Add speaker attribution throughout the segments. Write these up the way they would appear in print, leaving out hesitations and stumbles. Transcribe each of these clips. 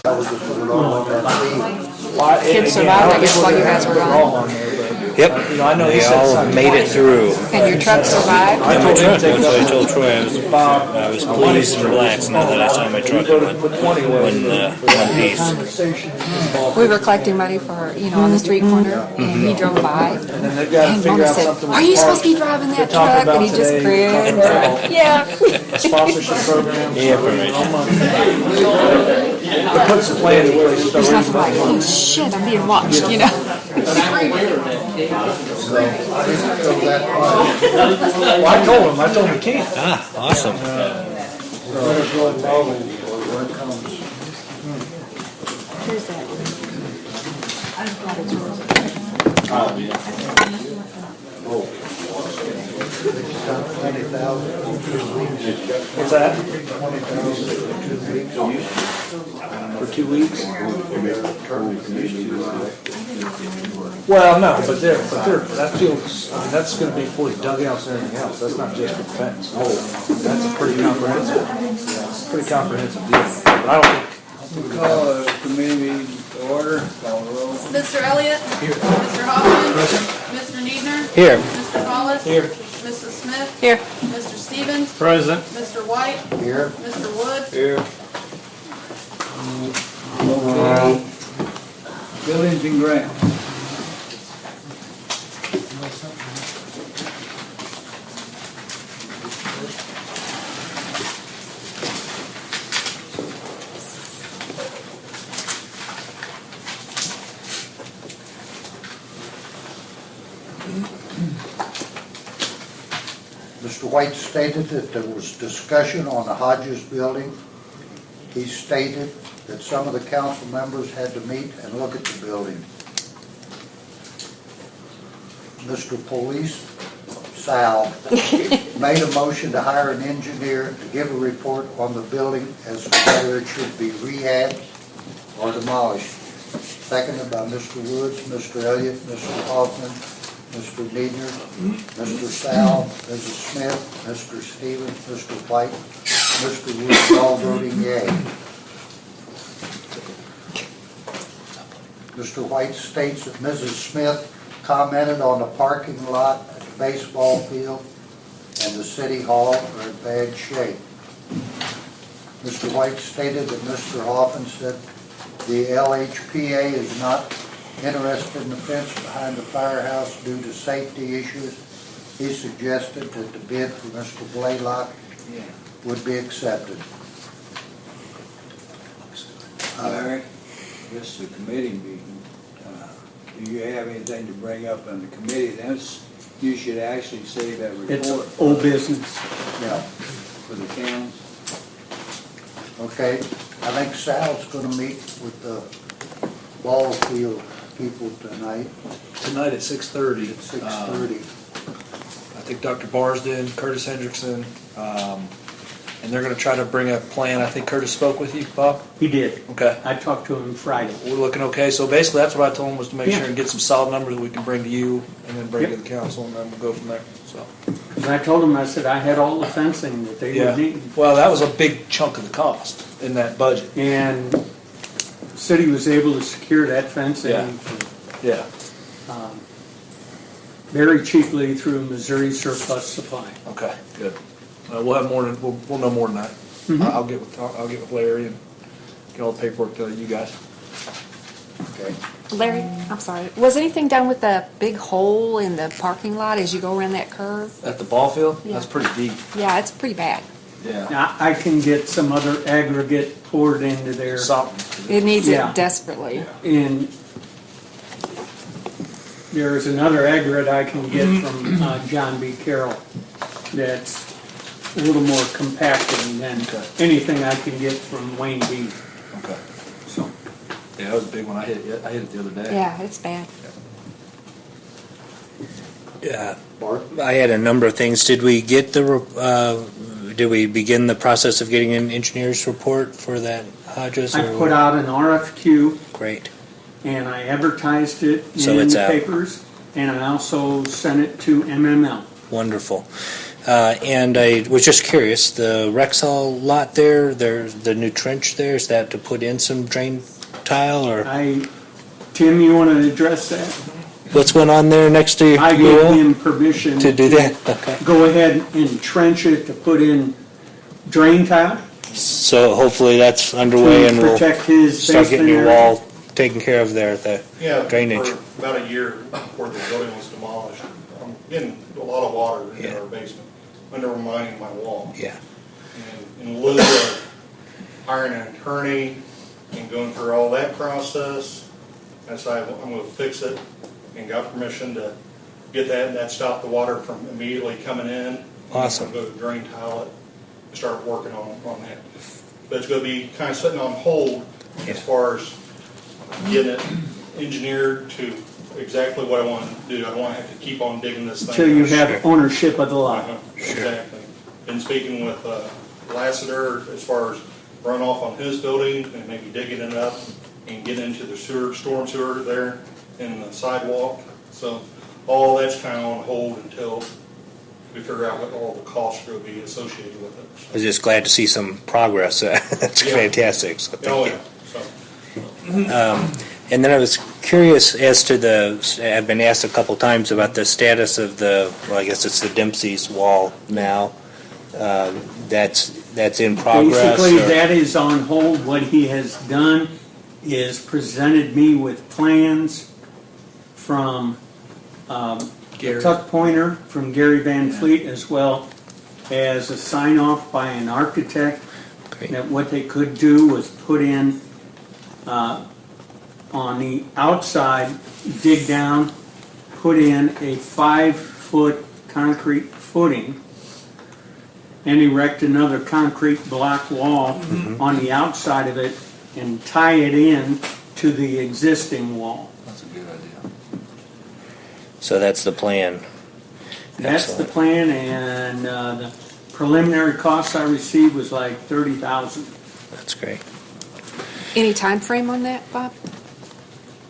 Speaker 1: Kids survived, I guess, while you guys were gone.
Speaker 2: Yep.
Speaker 3: I know
Speaker 2: They all made it through.
Speaker 1: And your truck survived?
Speaker 2: Yeah, my truck, that's what I told Troy. I was pleased and relaxed now that I saw my truck in one piece.
Speaker 1: We were collecting money for, on the street corner, and he drove by.
Speaker 3: And they've got to
Speaker 1: And
Speaker 3: figure
Speaker 1: Mama
Speaker 3: out
Speaker 1: said,
Speaker 3: something.
Speaker 1: "Are you supposed to be driving that
Speaker 3: talking
Speaker 1: truck?" And he
Speaker 3: about
Speaker 1: just
Speaker 3: today.
Speaker 1: grinned. Yeah.
Speaker 3: Sponsorship program.
Speaker 2: Yeah, for me.
Speaker 3: Put some plan in place.
Speaker 1: There's nothing like, oh shit, I'm being watched,
Speaker 3: Well, I told him he can't.
Speaker 2: Ah, awesome.
Speaker 1: Here's that.
Speaker 3: What's that? For 2 weeks? Well, no, but that feels, that's gonna be for the dugouts and everything else, that's not just for the fence. That's a pretty comprehensive deal, but I don't think.
Speaker 4: Call a committee meeting to order. Call the roll.
Speaker 5: Mr. Elliott? Here. Mr. Hoffman? Mr. Needner?
Speaker 2: Here.
Speaker 5: Mr. Wallace?
Speaker 3: Here.
Speaker 5: Mrs. Smith?
Speaker 1: Here.
Speaker 5: Mr. Stevens?
Speaker 3: Present.
Speaker 5: Mr. White?
Speaker 4: Here.
Speaker 5: Mr. Wood?
Speaker 4: Here. Okay. Buildings and grants.
Speaker 6: Mr. White stated that there was discussion on the Hodges building. He stated that some of the council members had to meet and look at the building. Mr. Police, Sal, made a motion to hire an engineer to give a report on the building as to whether it should be rehabbed or demolished. Seconded by Mr. Woods, Mr. Elliott, Mr. Hoffman, Mr. Needner, Mr. Sal, Mrs. Smith, Mr. Stevens, Mr. White, Mr. Woods, all voting yea. Mr. White states that Mrs. Smith commented on the parking lot at the baseball field and the city hall are in bad shape. Mr. White stated that Mr. Hoffman said the LHPA is not interested in the fence behind the firehouse due to safety issues. He suggested that the bid for Mr. Blaylock would be accepted.
Speaker 4: Larry, this is a committee meeting. Do you have anything to bring up on the committee? You should actually say that
Speaker 7: It's
Speaker 4: report
Speaker 7: old business.
Speaker 6: Yeah,
Speaker 4: for the county.
Speaker 6: okay. I think Sal's gonna meet with the ball field people tonight
Speaker 3: Tonight at 6:30.
Speaker 6: at 6:30.
Speaker 3: I think Dr. Barsden, Curtis Hendrickson, and they're gonna try to bring a plan. I think Curtis spoke with you, Bob?
Speaker 7: He did.
Speaker 3: Okay.
Speaker 7: I talked to him Friday.
Speaker 3: We're looking okay, so basically that's what I told him was to make
Speaker 7: Yeah.
Speaker 3: sure and get some solid numbers that we can bring to you and then bring
Speaker 7: Yep.
Speaker 3: to the council and then we'll go from there, so.
Speaker 7: Because I told him, I said, I had all the fencing that they
Speaker 3: Yeah,
Speaker 7: would need.
Speaker 3: well, that was a big chunk of the cost in that budget.
Speaker 7: And the city was able to secure that fencing
Speaker 3: Yeah. Yeah,
Speaker 7: very cheaply through Missouri Surplus Supply.
Speaker 3: okay, good. We'll have more than, we'll know more than that. I'll get with Larry and get all the paperwork to you guys.
Speaker 6: Okay.
Speaker 1: Larry, I'm sorry. Was anything done with the big hole in the parking lot as you go around that curve?
Speaker 3: At the ball field,
Speaker 1: Yeah.
Speaker 3: that's pretty deep.
Speaker 1: Yeah, it's pretty bad.
Speaker 3: Yeah.
Speaker 7: Now, I can get some other aggregate poured into there.
Speaker 3: Something.
Speaker 1: It needs
Speaker 7: Yeah.
Speaker 1: it desperately.
Speaker 7: And there's another aggregate I can get from John B. Carroll that's a little more compacting than anything I can get from Wayne B.
Speaker 3: Okay.
Speaker 7: So,
Speaker 3: Yeah, that was a big one. I hit it the other day.
Speaker 1: Yeah, it's bad.
Speaker 2: Yeah.
Speaker 6: Bart?
Speaker 2: I had a number of things. Did we get did we begin the process of getting an engineer's report for that Hodges?
Speaker 7: I
Speaker 2: or-
Speaker 7: put out an RFQ
Speaker 2: Great.
Speaker 7: and I advertised it
Speaker 2: So
Speaker 7: in
Speaker 2: it's
Speaker 7: the
Speaker 2: out.
Speaker 7: papers, and I also sent it to MML.
Speaker 2: Wonderful. And I was just curious, the Rexall lot there, there's the new trench there, is that to put in some drain tile, or
Speaker 7: Tim, you want to address that?
Speaker 2: what's going on there next to
Speaker 7: I
Speaker 2: your
Speaker 7: gave
Speaker 2: wall?
Speaker 7: him permission
Speaker 2: To do that? Okay.
Speaker 7: go ahead and trench it to put in drain tile
Speaker 2: So hopefully that's underway and
Speaker 7: to
Speaker 2: we'll
Speaker 7: protect his
Speaker 2: start getting
Speaker 7: basement
Speaker 2: your
Speaker 7: area.
Speaker 2: wall taken care of there at the
Speaker 8: Yeah,
Speaker 2: drainage.
Speaker 8: for about a year before the building was demolished. I'm getting a lot of water in
Speaker 2: Yeah.
Speaker 8: our basement, undermining my wall.
Speaker 2: Yeah,
Speaker 8: And in lieu of hiring an attorney and going through all that process, I decided I'm gonna fix it and got permission to get that, and that stopped the water from immediately coming in.
Speaker 2: Awesome.
Speaker 8: Go to drain tile it and start working on that. But it's gonna be kind of sitting on hold
Speaker 2: Yeah.
Speaker 8: as far as getting it engineered to exactly what I want to do. I don't want to have to keep on digging this thing.
Speaker 7: Until you
Speaker 2: Sure.
Speaker 7: have ownership of the lot.
Speaker 8: Exactly. Been speaking with Lassiter as far as runoff on his building and maybe digging it up and get into the storm sewer there in the sidewalk. So all that's kind of on hold until we figure out what all the costs will be associated with it.
Speaker 2: I was just glad to see some progress. That's
Speaker 8: Yeah.
Speaker 2: fantastic, so
Speaker 8: Oh,
Speaker 2: thank
Speaker 8: yeah.
Speaker 2: you.
Speaker 8: So,
Speaker 2: And then I was curious as to I've been asked a couple times about the status of well, I guess it's the Dempsey's wall now. That's in progress?
Speaker 7: Basically,
Speaker 2: or-
Speaker 7: that is on hold. What he has done is presented me with plans from
Speaker 2: Gary.
Speaker 7: Tuck Pointer, from Gary Van Fleet, as well as a sign off by an architect
Speaker 2: Great.
Speaker 7: that what they could do was put in on the outside, dig down, put in a 5-foot concrete footing, and erect another concrete block wall on the outside of it and tie it in to the existing wall.
Speaker 2: So that's the plan.
Speaker 7: That's the
Speaker 2: Excellent.
Speaker 7: plan, and the preliminary cost I received was like $30,000.
Speaker 2: That's great.
Speaker 1: Any time frame on that, Bob?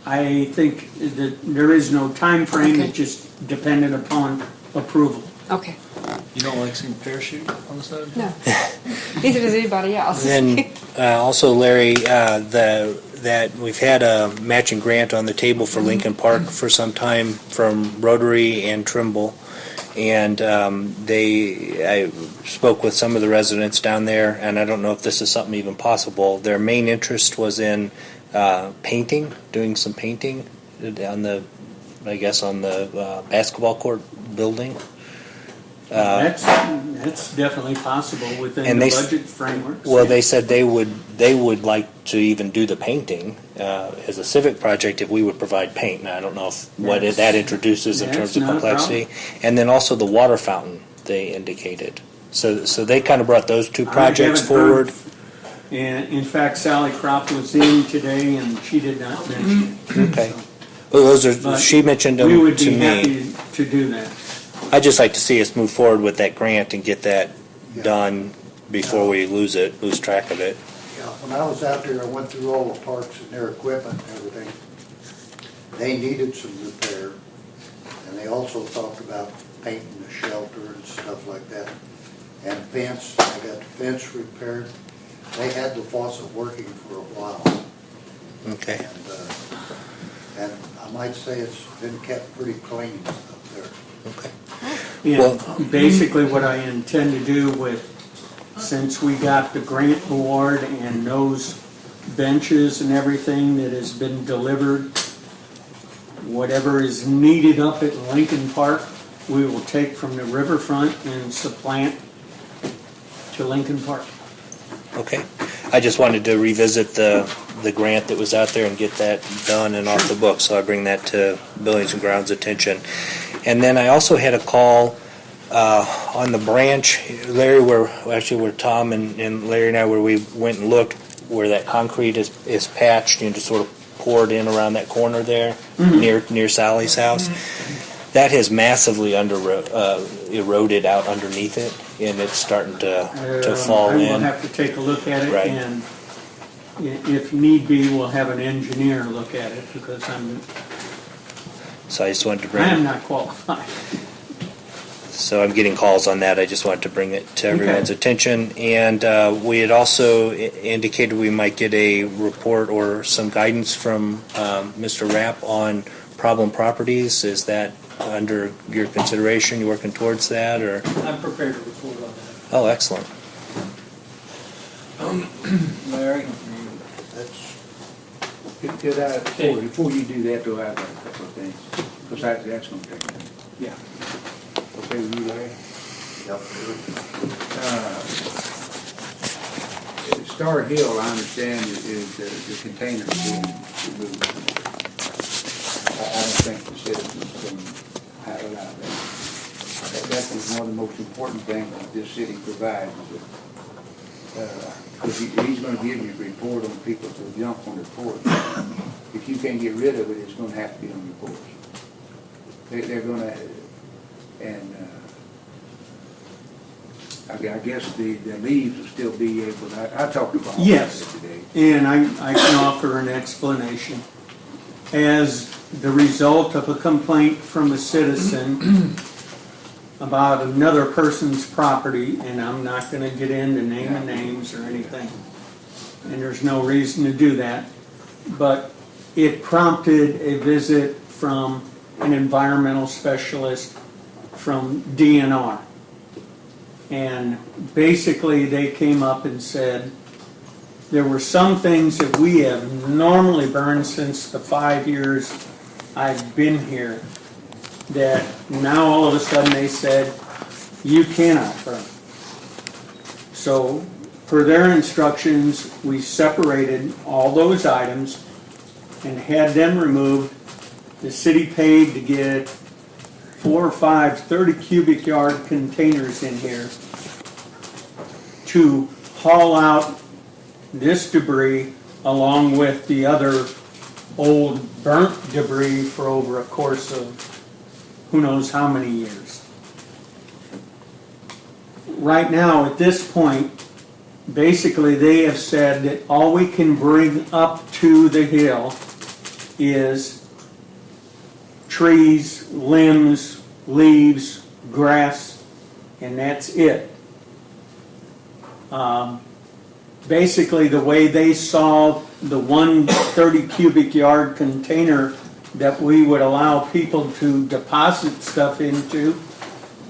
Speaker 7: I think that there is no time frame.
Speaker 1: Okay.
Speaker 7: It just depended upon approval.
Speaker 1: Okay.
Speaker 3: You don't like seeing parachute on the side?
Speaker 1: No. Neither does anybody else.
Speaker 2: And then also, Larry, that we've had a matching grant on the table for Lincoln Park for some time from Rotary and Trimble. And I spoke with some of the residents down there, and I don't know if this is something even possible. Their main interest was in painting, doing some painting on the basketball court building.
Speaker 7: That's definitely possible within
Speaker 2: And
Speaker 7: the
Speaker 2: they
Speaker 7: budget framework.
Speaker 2: Well, they said they would like to even do the painting as a civic project if we would provide paint. Now, I don't know what that introduces in terms
Speaker 7: That's
Speaker 2: of
Speaker 7: not a
Speaker 2: complexity. And then also the water fountain they indicated. So they kind of brought those two projects
Speaker 7: I haven't heard-
Speaker 2: forward.
Speaker 7: And in fact, Sally Crop was in today, and she did not mention it.
Speaker 2: Okay. Well, those are
Speaker 7: But
Speaker 2: she mentioned
Speaker 7: We
Speaker 2: them
Speaker 7: would
Speaker 2: to
Speaker 7: be
Speaker 2: me.
Speaker 7: happy to do that.
Speaker 2: I'd just like to see us move forward with that grant and get that
Speaker 6: Yeah.
Speaker 2: done before we lose track of it.
Speaker 6: Yeah, when I was out there, I went through all the parks and their equipment and everything. They needed some repair, and they also talked about painting the shelter and stuff like that. And fence, I got the fence repaired. They had the faucet working for a while.
Speaker 2: Okay.
Speaker 6: And I might say it's been kept pretty clean up there.
Speaker 2: Okay.
Speaker 7: And
Speaker 2: Well-
Speaker 7: basically what I intend to do since we got the grant award and those benches and everything that has been delivered, whatever is needed up at Lincoln Park, we will take from the riverfront and supplant to Lincoln Park.
Speaker 2: Okay. I just wanted to revisit the grant that was out there and get that done and off the books, so I bring that to Buildings and Grounds' attention. And then I also had a call on the branch, Larry, where Tom and Larry and I, where we went and looked, where that concrete is patched and just sort of poured in around that corner there, near Sally's house. That has massively eroded out underneath it, and it's starting to fall
Speaker 7: I will
Speaker 2: in.
Speaker 7: have to take a look at it,
Speaker 2: Right.
Speaker 7: and if need be, we'll have an engineer look at it, because
Speaker 2: So I just wanted to
Speaker 7: I am
Speaker 2: bring.
Speaker 7: not qualified.
Speaker 2: So I'm getting calls on that. I just wanted to bring it to everyone's attention. And we had also indicated we might get a report or some guidance from Mr. Rapp on problem properties. Is that under your consideration? You working towards that, or?
Speaker 7: I'm prepared to report on that.
Speaker 2: Oh, excellent.
Speaker 4: Larry,
Speaker 6: That's,
Speaker 4: could I, before you do that, though, I've got a couple of things, because that's gonna take a minute. Yeah. Okay with you, Larry?
Speaker 6: yep.
Speaker 4: Star Hill, I understand, is the container being removed. I don't think the citizens can have it out there. That is one of the most important things that this city provides. Because he's gonna give you a report on people who jump on the porch. If you can't get rid of it, it's gonna have to be on your porch. They're gonna, and I guess the leaves will still be able, I talked about
Speaker 7: Yes.
Speaker 4: it today.
Speaker 7: And I can offer an explanation. As the result of a complaint from a citizen about another person's property, and I'm not going to get into naming names or anything, and there's no reason to do that, but it prompted a visit from an environmental specialist from DNR. And basically they came up and said there were some things that we have normally burned since the 5 years I've been here that now all of a sudden they said you cannot burn. So per their instructions, we separated all those items and had them removed. The city paid to get 4 or 5 30 cubic yard containers in here to haul out this debris along with the other old burnt debris for over a course of who knows how many years. Right now, at this point, basically they have said that all we can bring up to the hill is trees, limbs, leaves, grass, and that's it. Basically, the way they saw the 130 cubic yard container that we would allow people to deposit stuff into,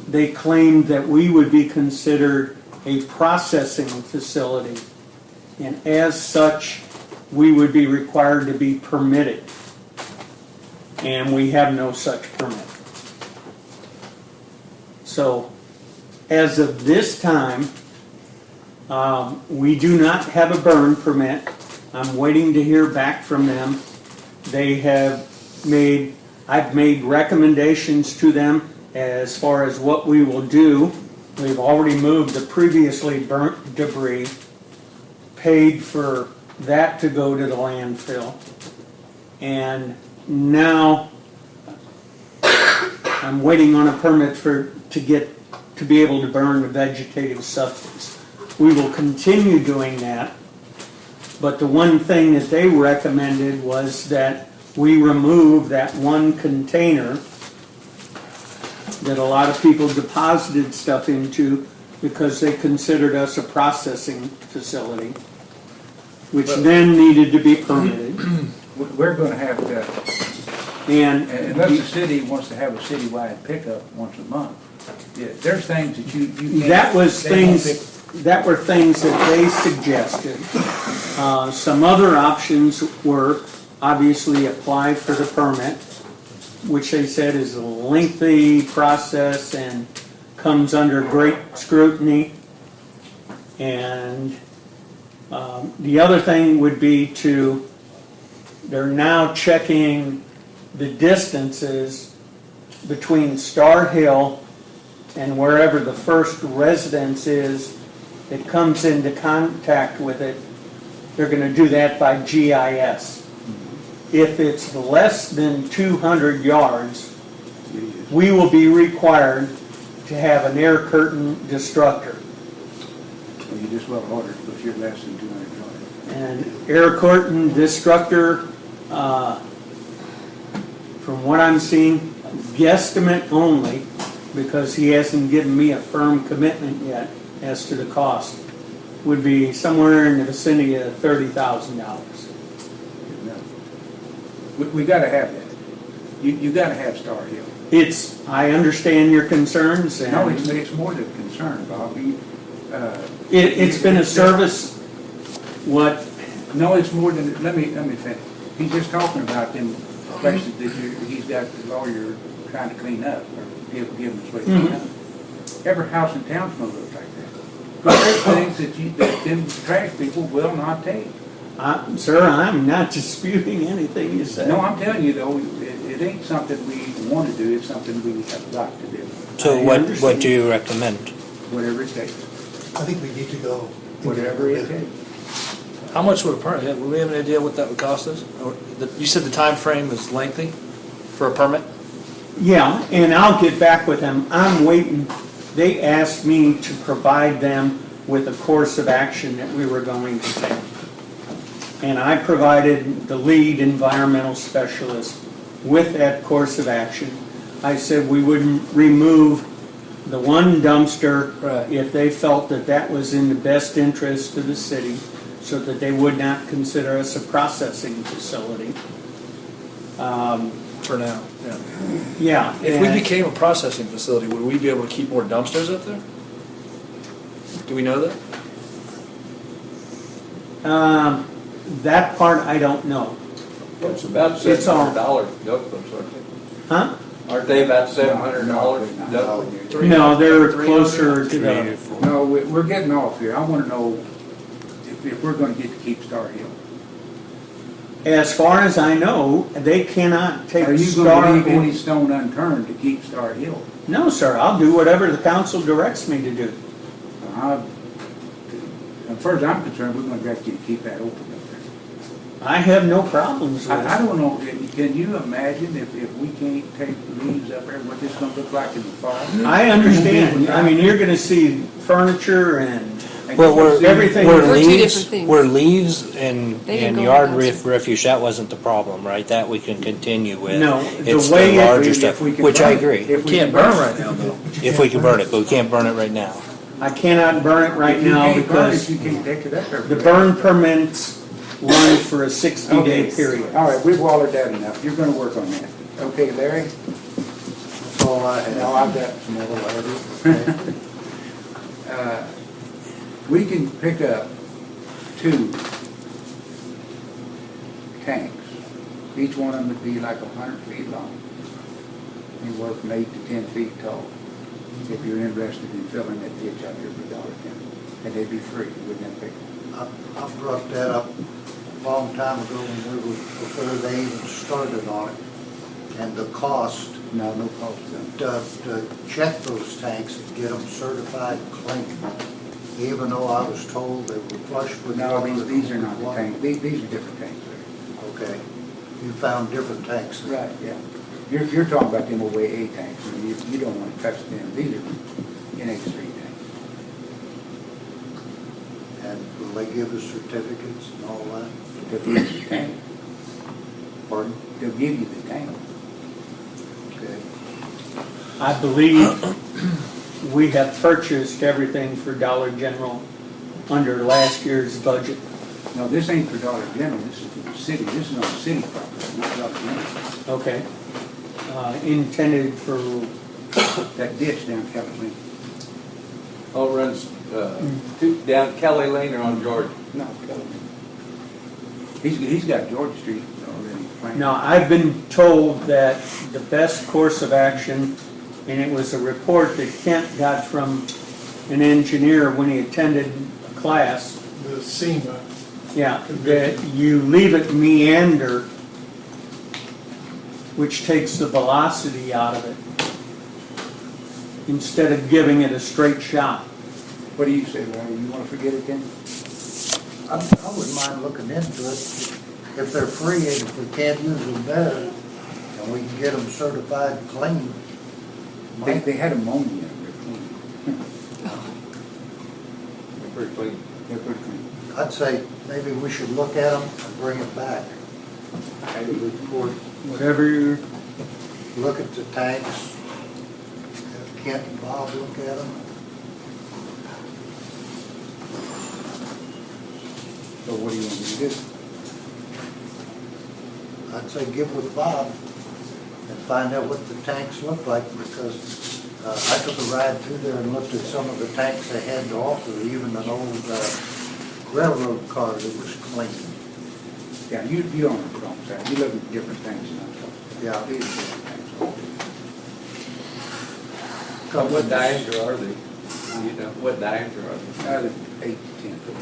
Speaker 7: they claimed that we would be considered a processing facility. And as such, we would be required to be permitted. And we have no such permit. So, as of this time, we do not have a burn permit. I'm waiting to hear back from them. I've made recommendations to them as far as what we will do. We've already moved the previously burnt debris, paid for that to go to the landfill. And now I'm waiting on a permit to be able to burn the vegetative substance. We will continue doing that, but the one thing that they recommended was that we remove that one container that a lot of people deposited stuff into because they considered us a processing facility, which then needed to be permitted.
Speaker 4: We're gonna have to,
Speaker 7: And
Speaker 4: unless the city wants to have a citywide pickup once a month, yeah, there's things that you can't.
Speaker 7: that were things that they suggested. Some other options were obviously apply for the permit, which they said is a lengthy process and comes under great scrutiny. And the other thing would be they're now checking the distances between Star Hill and wherever the first residence is that comes into contact with it. They're going to do that by GIS. If it's less than 200 yards, we will be required to have an air curtain destructor.
Speaker 4: You just well ordered because you're less than 200 yards.
Speaker 7: And air curtain destructor, from what I'm seeing, guesstimate only, because he hasn't given me a firm commitment yet as to the cost, would be somewhere in the vicinity of $30,000.
Speaker 4: We gotta have that. You gotta have Star Hill.
Speaker 7: I understand your concerns, and
Speaker 4: No, it's more than a concern, Bob.
Speaker 7: it's been a service, what,
Speaker 4: No, it's more than, let me finish. He's just talking about them places that he's got the lawyer trying to clean up, or give him a place to clean up. Every house in town's gonna look like that. But there's things that them trash people will not take.
Speaker 7: sir, I'm not disputing anything you said.
Speaker 4: No, I'm telling you though, it ain't something we want to do, it's something we have got to do,
Speaker 2: So
Speaker 7: I
Speaker 2: what
Speaker 7: understand.
Speaker 2: do you recommend?
Speaker 4: whatever it takes,
Speaker 6: I think we need to go.
Speaker 4: whatever it takes.
Speaker 3: How much would a permit, would we have an idea what that would cost us? Or you said the time frame is lengthy for a permit?
Speaker 7: Yeah, and I'll get back with them. I'm waiting. They asked me to provide them with a course of action that we were going to take. And I provided the lead environmental specialist with that course of action. I said we would remove the one dumpster
Speaker 3: Right.
Speaker 7: if they felt that that was in the best interest of the city, so that they would not consider us a processing facility.
Speaker 3: For now, yeah.
Speaker 7: Yeah.
Speaker 3: If we
Speaker 7: and-
Speaker 3: became a processing facility, would we be able to keep more dumpsters up there? Do we know that?
Speaker 7: That part I don't know.
Speaker 9: It's about
Speaker 7: It's all-
Speaker 9: $700 duck books, aren't they?
Speaker 7: Huh?
Speaker 9: Aren't they about $700 duck
Speaker 4: No,
Speaker 9: books?
Speaker 7: No, they're
Speaker 3: 300?
Speaker 7: closer to the,
Speaker 4: No, we're getting off here. I want to know if we're going to get to keep Star Hill.
Speaker 7: as far as I know, they cannot take
Speaker 4: Are you
Speaker 7: Star.
Speaker 4: going to leave any stone unturned to keep Star Hill?
Speaker 7: No, sir, I'll do whatever the council directs me to do.
Speaker 4: As far as I'm concerned, we're going to direct you to keep that open up there.
Speaker 7: I have no problems with
Speaker 4: I
Speaker 7: it.
Speaker 4: don't know, can you imagine if we can't take the leaves up there, what this is going to look like in the fall?
Speaker 7: I understand. I mean, you're gonna see furniture and,
Speaker 2: Well,
Speaker 7: Everything-
Speaker 2: where
Speaker 1: They're two
Speaker 2: leaves,
Speaker 1: different things.
Speaker 2: where leaves and
Speaker 1: They didn't
Speaker 2: and
Speaker 1: go
Speaker 2: yard
Speaker 1: in the house.
Speaker 2: refuse, that wasn't the problem, right? That we can continue with.
Speaker 7: No,
Speaker 2: It's
Speaker 7: the way
Speaker 2: the
Speaker 7: it-
Speaker 2: larger
Speaker 4: If
Speaker 2: stuff,
Speaker 4: we can
Speaker 2: which I
Speaker 4: burn it.
Speaker 2: agree.
Speaker 4: If
Speaker 3: We
Speaker 4: we
Speaker 3: can't
Speaker 4: can
Speaker 3: burn right now, though.
Speaker 2: If we can burn it, but we can't burn it right now.
Speaker 7: I cannot burn it right
Speaker 4: If you
Speaker 7: now
Speaker 4: can't burn it,
Speaker 7: because
Speaker 4: you can't take it up there.
Speaker 7: the burn permits run for a 60-day period.
Speaker 4: All right, we've wallered that enough. You're going to work on that. Okay, Larry?
Speaker 6: That's all I have.
Speaker 4: No, I've got some more, Larry. We can pick up 2 tanks. Each one of them would be like 100 feet long. Anywhere from 8 to 10 feet tall. If you're interested in filling that ditch out there for $1.10. And they'd be free, we wouldn't pick them.
Speaker 6: I brought that up a long time ago before they even started on it. And the cost
Speaker 4: No cost to them.
Speaker 6: to check those tanks and get them certified clean, even though I was told they were flush with
Speaker 4: No,
Speaker 6: water.
Speaker 4: these are not the tanks. These are different tanks there.
Speaker 6: Okay, you found different tanks. then.
Speaker 4: Right, yeah. You're talking about them OAA tanks, and you don't want to touch them. These are NH3 tanks.
Speaker 6: And will they give us certificates and all that?
Speaker 4: They'll give you the tank.
Speaker 6: Pardon?
Speaker 4: They'll give you the tank.
Speaker 6: Okay.
Speaker 7: I believe we have purchased everything for Dollar General under last year's budget.
Speaker 4: No, this ain't for Dollar General, this is for the city. This is on city property, not Dollar General.
Speaker 7: Okay. Intended for,
Speaker 4: That ditch down Capitol.
Speaker 9: Oh, it runs down Kelly Lane or on George?
Speaker 4: No, Capitol. He's got George Street already planned.
Speaker 7: now, I've been told that the best course of action, and it was a report that Kent got from an engineer when he attended a class,
Speaker 10: The SEMA.
Speaker 7: yeah, that you leave it meander, which takes the velocity out of it, instead of giving it a straight shot.
Speaker 4: What do you say, Larry? You want to forget it then?
Speaker 6: I wouldn't mind looking into it if they're free and if we can't use them better and we can get them certified clean.
Speaker 4: They had ammonia in there clean.
Speaker 9: They're pretty clean.
Speaker 4: They're pretty clean.
Speaker 6: I'd say maybe we should look at them and bring it back. Maybe report,
Speaker 7: Whatever you're,
Speaker 6: look at the tanks, Kent and Bob look at them?
Speaker 4: So what do you want me to do?
Speaker 6: I'd say get with Bob and find out what the tanks look like, because I took a ride through there and looked at some of the tanks they had to offer, even an old railroad car that was clean.
Speaker 4: Yeah, you don't have to go on that. You look at different things now.
Speaker 6: Yeah.
Speaker 4: These are different things.
Speaker 9: What diameter are they? You know, what diameter are they?
Speaker 4: They're 8 to 10 foot.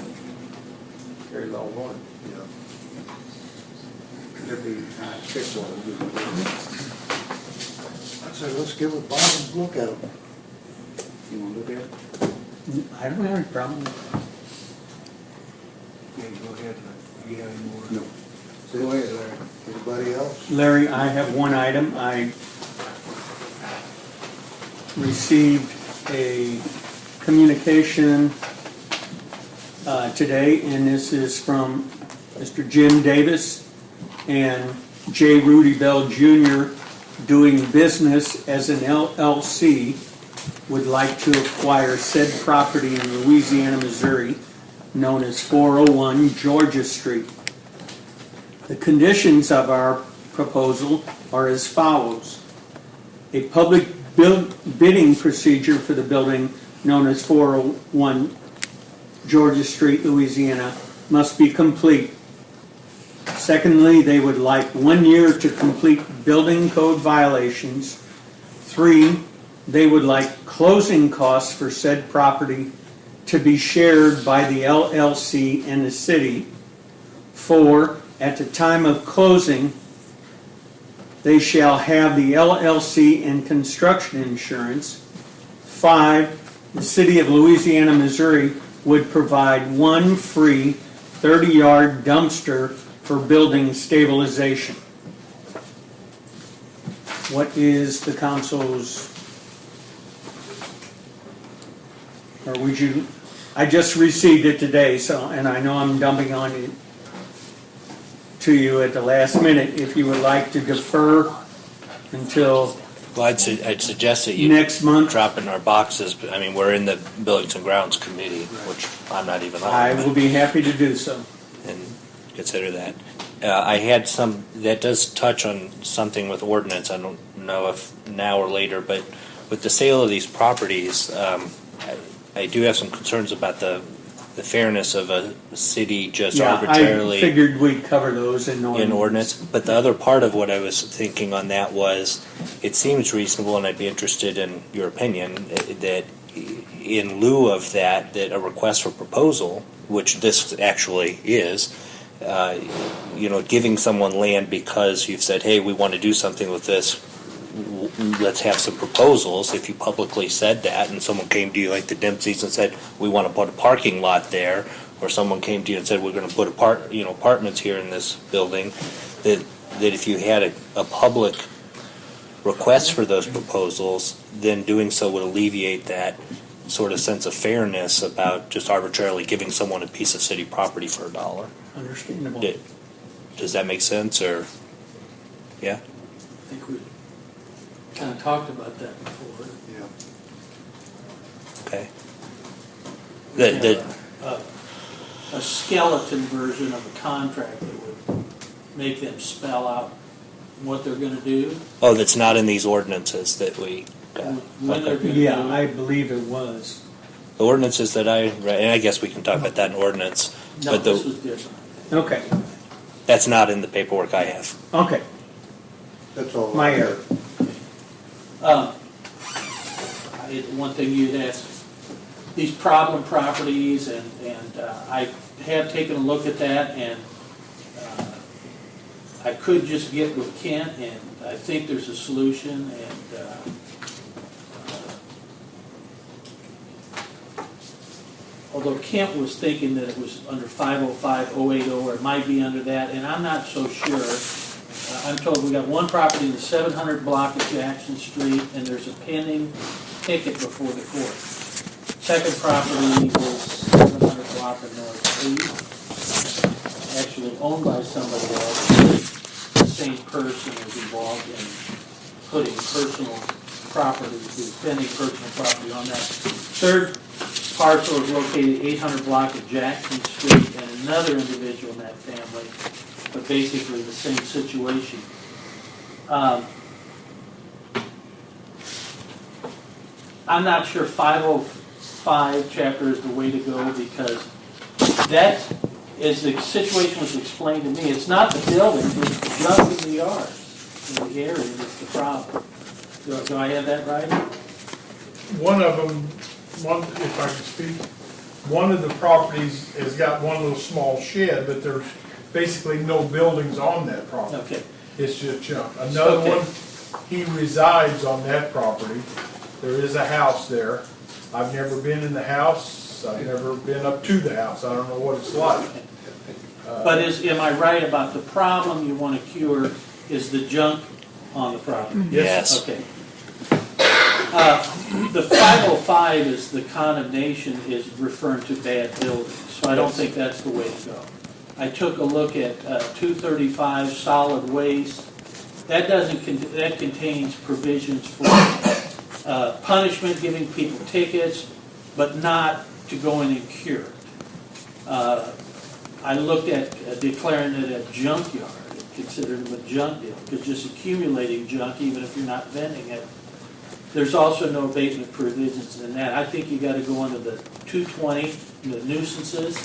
Speaker 9: Very long one.
Speaker 6: Yeah.
Speaker 4: There'd be 6 of them.
Speaker 6: I'd say let's get with Bob and look at them.
Speaker 4: You want to look at it?
Speaker 7: I don't have any problem.
Speaker 3: Yeah, go ahead, you have any more?
Speaker 4: No.
Speaker 6: Go ahead, Larry. Anybody else?
Speaker 7: Larry, I have one item. I received a communication today, and this is from Mr. Jim Davis and J. Rudy Bell Jr. doing business as an LLC, would like to acquire said property in Louisiana, Missouri, known as 401 Georgia Street. The conditions of our proposal are as follows. A public bidding procedure for the building known as 401 Georgia Street, Louisiana, must be complete. Secondly, they would like 1 year to complete building code violations. 3, they would like closing costs for said property to be shared by the LLC and the city. 4, at the time of closing, they shall have the LLC and construction insurance. 5, the city of Louisiana, Missouri would provide 1 free 30-yard dumpster for building stabilization. What is the council's, or would you, I just received it today, so, and I know I'm dumping on you, to you at the last minute. If you would like to defer until
Speaker 2: Well, I'd suggest that you
Speaker 7: next month,
Speaker 2: drop in our boxes. I mean, we're in the Buildings and Grounds Committee, which I'm not even on.
Speaker 7: I will be happy to do so.
Speaker 2: And consider that. I had some, that does touch on something with ordinance. I don't know if now or later, but with the sale of these properties, I do have some concerns about the fairness of a city just arbitrarily.
Speaker 7: I figured we'd cover those in
Speaker 2: ordinance. But the other part of what I was thinking on that was, it seems reasonable, and I'd be interested in your opinion, that in lieu of that a request for proposal, which this actually is, giving someone land because you've said, hey, we want to do something with this, let's have some proposals. If you publicly said that and someone came to you like the Dempseys and said, we want to put a parking lot there, or someone came to you and said, we're going to put apartments here in this building, that if you had a public request for those proposals, then doing so would alleviate that sort of sense of fairness about just arbitrarily giving someone a piece of city property for $1.
Speaker 7: Understandable.
Speaker 2: Does that make sense, or, yeah?
Speaker 10: I think we kind of talked about that before.
Speaker 2: Okay.
Speaker 10: A skeleton version of a contract that would make them spell out what they're going to do.
Speaker 2: Oh, that's not in these ordinances that we got.
Speaker 10: When they're going to
Speaker 7: Yeah,
Speaker 10: do it.
Speaker 7: I believe it was.
Speaker 2: The ordinances that I read, and I guess we can talk about that in ordinance,
Speaker 10: No,
Speaker 2: but
Speaker 10: this was different.
Speaker 7: Okay,
Speaker 2: that's not in the paperwork I have.
Speaker 7: okay,
Speaker 6: That's all.
Speaker 7: my error.
Speaker 10: One thing you'd asked, these problem properties, and I have taken a look at that, and I could just get with Kent, and I think there's a solution, and although Kent was thinking that it was under 505-080, or it might be under that, and I'm not so sure. I'm told we got one property in the 700 block of Jackson Street, and there's a pending ticket before the court. Second property is 700 block of North 8, actually owned by somebody else. The same person is involved in putting personal property, the pending personal property on that. Third parcel is located 800 block of Jackson Street, and another individual in that family, but basically the same situation. I'm not sure 505 chapter is the way to go, because that, as the situation was explained to me, it's not the building, it's the junk in the yard, in the area that's the problem. Do I have that right?
Speaker 11: One of them, if I could speak, one of the properties has got one little small shed, but there's basically no buildings on that property.
Speaker 10: Okay.
Speaker 11: It's just junk. Another
Speaker 10: Okay.
Speaker 11: one, he resides on that property. There is a house there. I've never been in the house. I've never been up to the house. I don't know what it's like.
Speaker 10: But am I right about the problem you want to cure is the junk on the property?
Speaker 2: Yes.
Speaker 10: Okay. The 505 is the condemnation is referring to bad buildings, so I don't think that's the way to go. I took a look at 235 solid waste. That that contains provisions for punishment, giving people tickets, but not to go in and cure it. I looked at declaring it a junkyard, considered it a junk deal, because just accumulating junk, even if you're not vending it, there's also no abatement provisions in that. I think you got to go under the 220, the nuisances.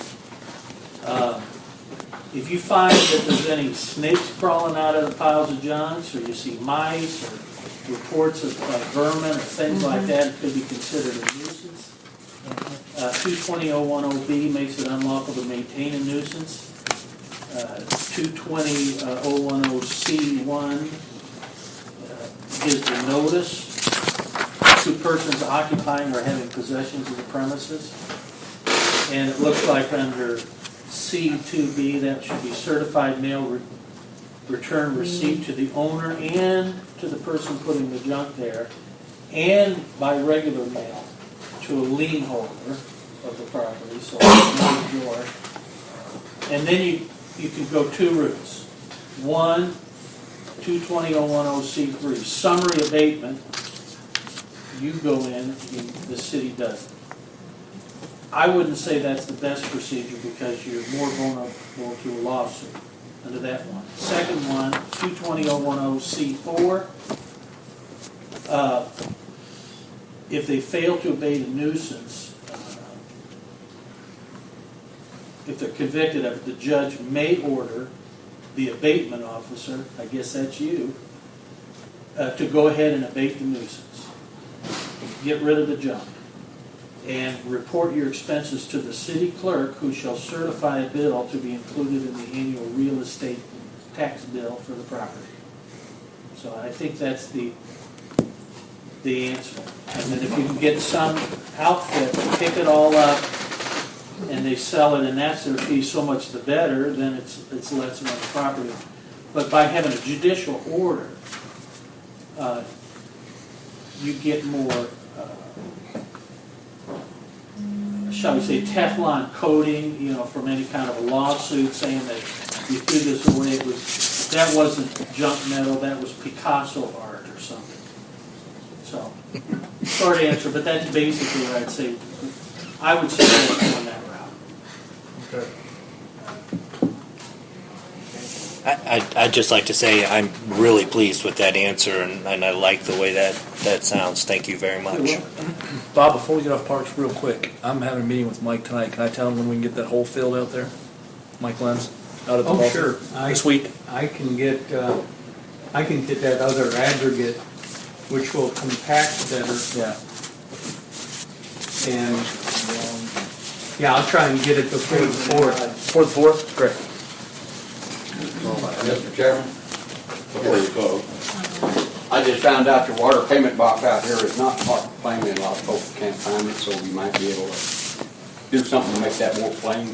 Speaker 10: If you find that there's any snakes crawling out of the piles of junks, or you see mice, or reports of vermin, or things like that, it could be considered a nuisance. 220.010B makes it unlawful to maintain a nuisance. 220.010C1 gives the notice. 2 persons occupying or having possessions of the premises. And it looks like under C2B, that should be certified mail return receipt to the owner and to the person putting the junk there, and by regular mail to a lien holder of the property, so it's not yours. And then you can go 2 routes. 1, 220.010C3, summary abatement. You go in, and the city does it. I wouldn't say that's the best procedure, because you're more vulnerable to a lawsuit under that one. Second one, 220.010C4. If they fail to abate a nuisance, if they're convicted of it, the judge may order the abatement officer, I guess that's you, to go ahead and abate the nuisance. Get rid of the junk. And report your expenses to the city clerk, who shall certify a bill to be included in the annual real estate tax bill for the property. So I think that's the answer. And then if you can get some outfit to pick it all up and they sell it, and that's their fee, so much the better, then it's less on the property. But by having a judicial order, you get more, shall we say, Teflon coating, from any kind of a lawsuit saying that you threw this away. That wasn't junk metal, that was Picasso art or something. So, short answer, but that's basically what I'd say. I would suggest going that route.
Speaker 11: Okay.
Speaker 2: I'd just like to say I'm really pleased with that answer, and I like the way that sounds. Thank you very much.
Speaker 3: Bob, before we get off parks real quick, I'm having a meeting with Mike tonight. Can I tell him when we can get that whole field out there? Mike Lenz, out at the ball
Speaker 7: sure.
Speaker 3: field? This week?
Speaker 7: I can get that other aggregate, which will compact better.
Speaker 3: Yeah.
Speaker 7: And, yeah, I'll try and get it before the 4th.
Speaker 3: Before the 4th? Great.
Speaker 4: Mr. Chairman, before you close, I just found out your water payment box out here is not marked plain, and a lot of folks can't find it, so you might be able to do something to make that more plain.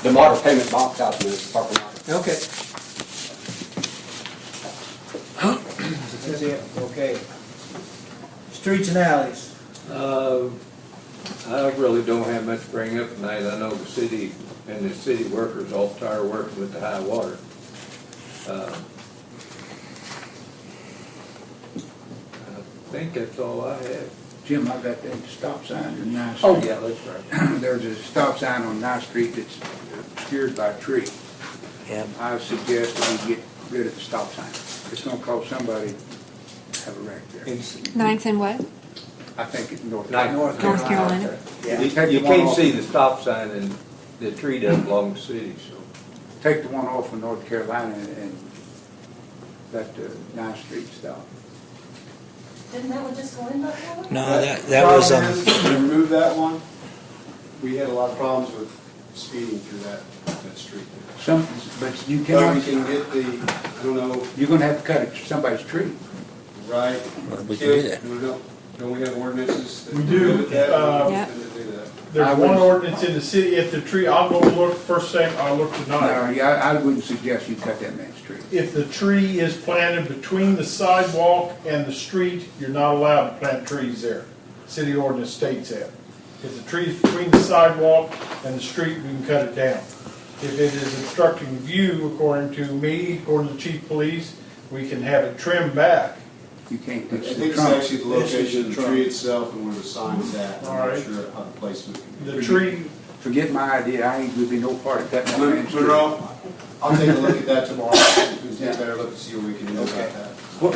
Speaker 4: The water payment box out in the parking lot.
Speaker 7: Okay.
Speaker 12: Okay. Streets and alleys.
Speaker 9: I really don't have much to bring up tonight. I know the city and the city workers all tired of working with the high water. think that's all I have.
Speaker 4: Jim, I got that stop sign in Ninth
Speaker 9: Oh,
Speaker 4: Street.
Speaker 9: yeah, that's right.
Speaker 4: There's a stop sign on Ninth Street that's obscured by a tree.
Speaker 2: Yeah.
Speaker 4: I suggest that we get rid of the stop sign. It's gonna cause somebody to have a wreck there.
Speaker 1: Ninth and what?
Speaker 4: I think it's North
Speaker 9: North
Speaker 1: North Carolina.
Speaker 4: Yeah.
Speaker 9: You
Speaker 4: Take the one
Speaker 9: can't
Speaker 4: off-
Speaker 9: see the stop sign and the tree doesn't belong to the city, so.
Speaker 4: Take the one off of North Carolina and let the Ninth Street stop.
Speaker 5: Didn't that one just go in that
Speaker 2: No, that was,
Speaker 13: Problem is, when we removed that one, we had a lot of problems with speeding through that street.
Speaker 4: Some, but you
Speaker 13: But we
Speaker 4: cannot,
Speaker 13: can get the, I don't know,
Speaker 4: you're gonna have to cut somebody's tree.
Speaker 13: right?
Speaker 2: we can do that.
Speaker 13: Don't we have ordinances that
Speaker 11: We do,
Speaker 13: prohibit that?
Speaker 1: Yeah.
Speaker 13: To do that?
Speaker 11: There's
Speaker 4: I
Speaker 11: one
Speaker 4: would-
Speaker 11: ordinance in the city, if the tree, I'll go look, first thing, I'll look
Speaker 4: No,
Speaker 11: tonight.
Speaker 4: yeah, I wouldn't suggest you cut that man's tree.
Speaker 11: If the tree is planted between the sidewalk and the street, you're not allowed to plant trees there. City ordinance states that. If the tree is between the sidewalk and the street, we can cut it down. If it is obstructing view, according to me, according to the chief of police, we can have it trimmed back.
Speaker 4: You can't
Speaker 13: I
Speaker 4: touch the
Speaker 13: think it's
Speaker 4: trunk.
Speaker 13: actually the location of the tree itself and where the sign's at.
Speaker 11: All
Speaker 13: I'm not
Speaker 11: right.
Speaker 13: sure how the placement.
Speaker 11: The tree,
Speaker 4: Forget my idea, I ain't gonna be no part of cutting that man's tree.
Speaker 13: Monroe, I'll take a look at that tomorrow and take a better look to see what we can do about that.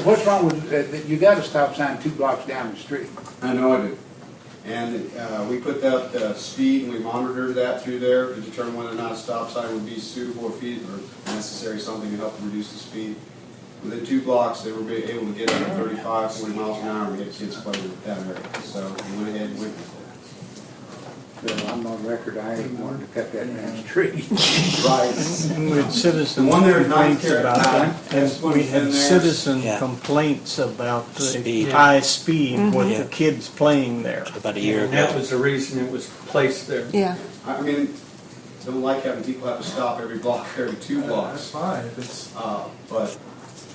Speaker 4: What's wrong with, you got a stop sign 2 blocks down the street.
Speaker 13: I know I do. And we put that speed and we monitored that through there to determine whether or not a stop sign would be suitable or necessary, something to help reduce the speed. Within 2 blocks, they were able to get under 35, 40 miles an hour and get kids playing with that area. So we went ahead and went with
Speaker 4: Well, I'm on record, I ain't wanting to cut that man's tree.
Speaker 13: that. Right.
Speaker 7: We had citizen
Speaker 13: The one there at
Speaker 7: complaints
Speaker 13: 9th
Speaker 7: about that.
Speaker 13: That's
Speaker 7: And
Speaker 13: one
Speaker 7: we
Speaker 13: that's
Speaker 7: had
Speaker 13: in there.
Speaker 7: citizen
Speaker 2: Yeah.
Speaker 7: complaints about the
Speaker 2: Speed.
Speaker 7: high speed with
Speaker 2: Yeah.
Speaker 7: the kids playing there.
Speaker 2: About a year
Speaker 7: And that
Speaker 2: ago.
Speaker 7: was the reason it was placed there.
Speaker 1: Yeah.
Speaker 13: I mean, don't like having people have to stop every block, every 2 blocks.
Speaker 11: fine, if it's.
Speaker 13: But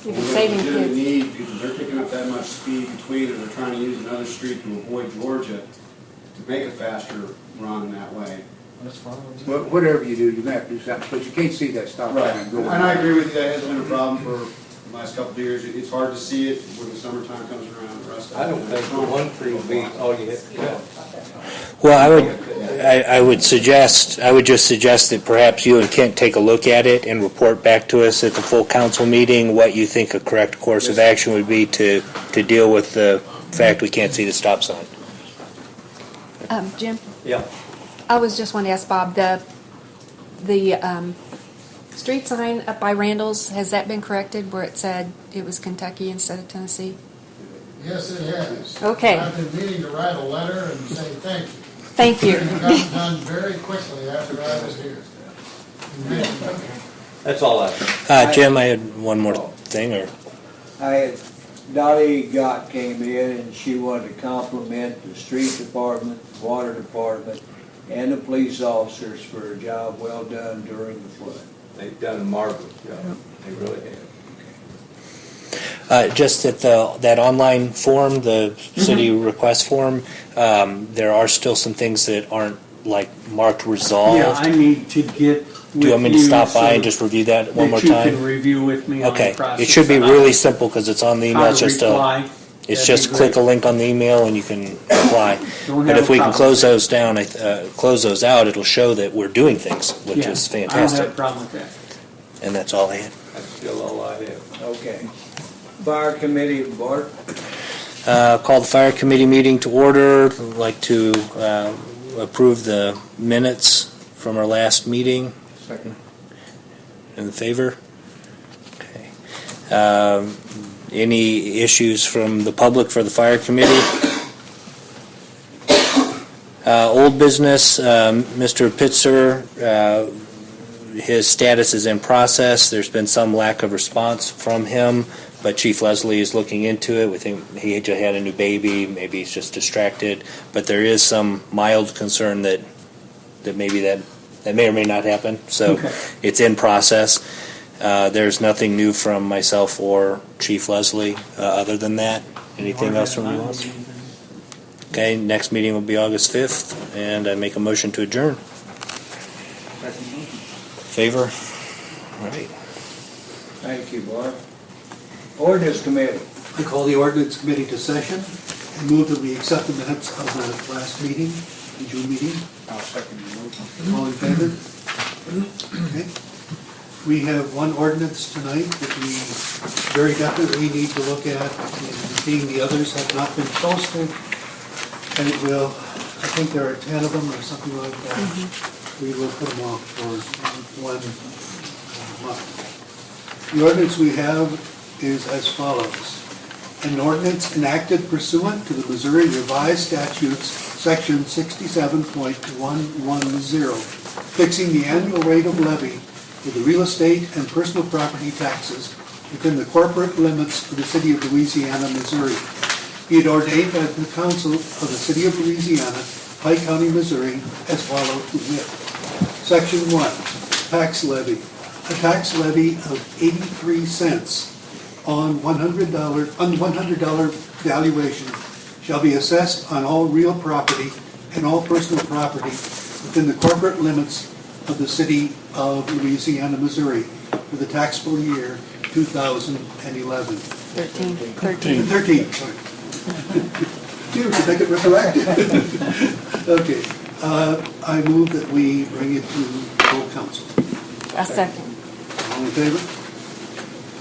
Speaker 1: You'd
Speaker 13: we
Speaker 1: be saving
Speaker 13: legitimate
Speaker 1: kids.
Speaker 13: need, because they're picking up that much speed between and they're trying to use another street to avoid Georgia to make a faster run that way.
Speaker 11: That's fine.
Speaker 4: Whatever you do, you're gonna have to do something, but you can't see that stop sign going.
Speaker 13: And I agree with you, that has been a problem for the last couple of years. It's hard to see it when the summertime comes around, the rest of it.
Speaker 9: I don't think the one tree will be all you have to cut.
Speaker 2: Well, I would just suggest that perhaps you and Kent take a look at it and report back to us at the full council meeting what you think a correct course of action would be to deal with the fact we can't see the stop sign.
Speaker 1: Jim,
Speaker 9: Yeah.
Speaker 1: I was just wanting to ask Bob, the street sign up by Randall's, has that been corrected where it said it was Kentucky instead of Tennessee?
Speaker 14: Yes, it has.
Speaker 1: Okay.
Speaker 14: I've been meaning to write a letter and say thank you.
Speaker 1: Thank you.
Speaker 14: It got done very quickly after I was here.
Speaker 9: That's all I have.
Speaker 2: Jim, I had one more thing, or
Speaker 12: Dottie Gott came in and she wanted to compliment the street department, water department, and the police officers for a job well done during the flood.
Speaker 9: They've done a marvelous job. They really have.
Speaker 2: just at that online form, the city request form, there are still some things that aren't like marked resolved.
Speaker 7: Yeah, I need to get with
Speaker 2: Do you want me to stop by
Speaker 7: so
Speaker 2: and just review that one more
Speaker 7: that you can
Speaker 2: time?
Speaker 7: review with me on the
Speaker 2: Okay,
Speaker 7: process.
Speaker 2: it should be really simple because it's on the email.
Speaker 7: How
Speaker 2: It's
Speaker 7: to
Speaker 2: just
Speaker 7: reply.
Speaker 2: it's
Speaker 7: That'd
Speaker 2: just
Speaker 7: be
Speaker 2: click a
Speaker 7: great.
Speaker 2: link on the email and you can reply.
Speaker 7: Don't
Speaker 2: But
Speaker 7: have
Speaker 2: if
Speaker 7: a
Speaker 2: we can
Speaker 7: problem.
Speaker 2: close those down, close those out, it'll show that we're doing things, which
Speaker 7: Yeah,
Speaker 2: is
Speaker 7: I don't
Speaker 2: fantastic.
Speaker 7: have a problem with that.
Speaker 2: And that's all I had.
Speaker 9: That's still all I have.
Speaker 12: Okay. Fire committee, Bart?
Speaker 2: Call the fire committee meeting to order. I'd like to approve the minutes from our last meeting.
Speaker 4: Second.
Speaker 2: In favor? Okay. Any issues from the public for the fire committee? Old business, Mr. Pitzer, his status is in process. There's been some lack of response from him, but Chief Leslie is looking into it. We think he just had a new baby, maybe he's just distracted, but there is some mild concern that maybe that may or may not happen. So
Speaker 7: Okay.
Speaker 2: it's in process. There's nothing new from myself or Chief Leslie other than that. Anything else from you all? Okay, next meeting will be August 5th, and I make a motion to adjourn. Favor? All right.
Speaker 12: Thank you, Bart. Ordinance committee.
Speaker 15: I call the ordinance committee to session and move that we accept the minutes of the last meeting, the June meeting.
Speaker 4: I'll second the motion.
Speaker 15: All in favor? Okay. We have one ordinance tonight that we very definitely need to look at, and being the others have not been posted, and it will, I think there are 10 of them or something like that. We will put them off for 1 month. The ordinance we have is as follows. An ordinance enacted pursuant to the Missouri Revised Statutes, Section 67.110, fixing the annual rate of levy for the real estate and personal property taxes within the corporate limits of the city of Louisiana, Missouri. Be it ordained by the council of the city of Louisiana, Pike County, Missouri, as follows to wit. Section 1, tax levy. A tax levy of 83 cents on $100 valuation shall be assessed on all real property and all personal property within the corporate limits of the city of Louisiana, Missouri for the taxable year 2011. 13, sorry. Dude, to make it retroactive. Okay, I move that we bring it to full council.
Speaker 1: A second.
Speaker 15: All in favor?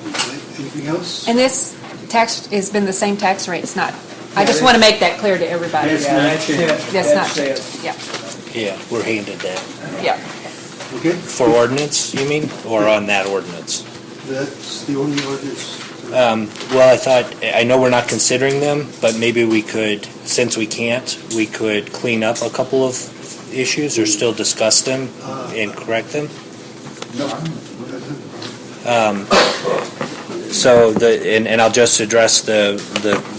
Speaker 15: Okay, anything else?
Speaker 1: And this tax has been the same tax rate, it's not, I just want to make that clear to everybody.
Speaker 12: That's not changed.
Speaker 1: That's not
Speaker 12: it.
Speaker 1: changed, yeah,
Speaker 2: Yeah, we're handed that.
Speaker 1: yeah.
Speaker 15: Okay,
Speaker 2: For ordinance, you mean, or on that ordinance?
Speaker 15: that's the only ordinance.
Speaker 2: Well, I thought, I know we're not considering them, but maybe we could, since we can't, we could clean up a couple of issues or still discuss them and correct them. So and I'll just address the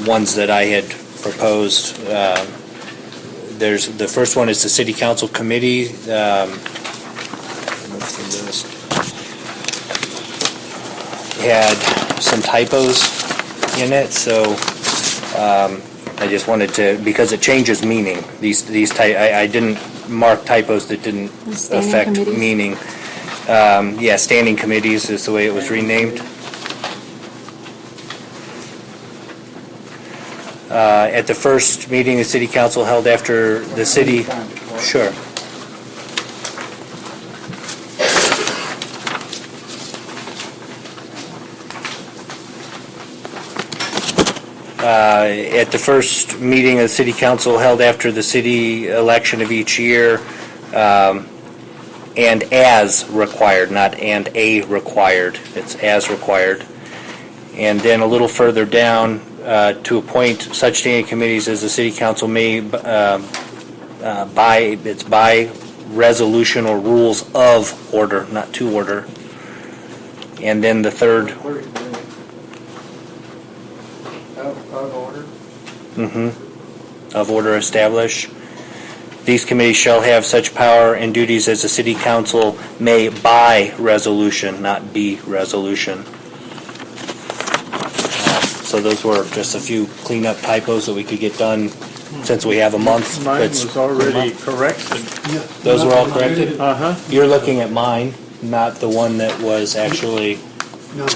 Speaker 2: ones that I had proposed. There's the first one is the city council committee. Had some typos in it, so I just wanted to, because it changes meaning. I didn't mark typos that didn't
Speaker 1: Standing
Speaker 2: affect
Speaker 1: committees?
Speaker 2: meaning. Standing committees is the way it was renamed. At the first meeting the city council held after the city, sure. At the first meeting of the city council held after the city election of each year, and as required, not and a required, it's as required. And then a little further down, to appoint such standing committees as the city council may by resolution or rules of order, not to order. And then the third,
Speaker 12: Of order?
Speaker 2: of order established. These committees shall have such power and duties as the city council may by resolution, not be resolution. So those were just a few cleanup typos that we could get done since we have a month.
Speaker 11: Mine
Speaker 2: It's
Speaker 11: was already corrected.
Speaker 2: Those were all corrected?
Speaker 11: Uh-huh.
Speaker 2: You're looking at mine, not the one that was actually,
Speaker 15: No.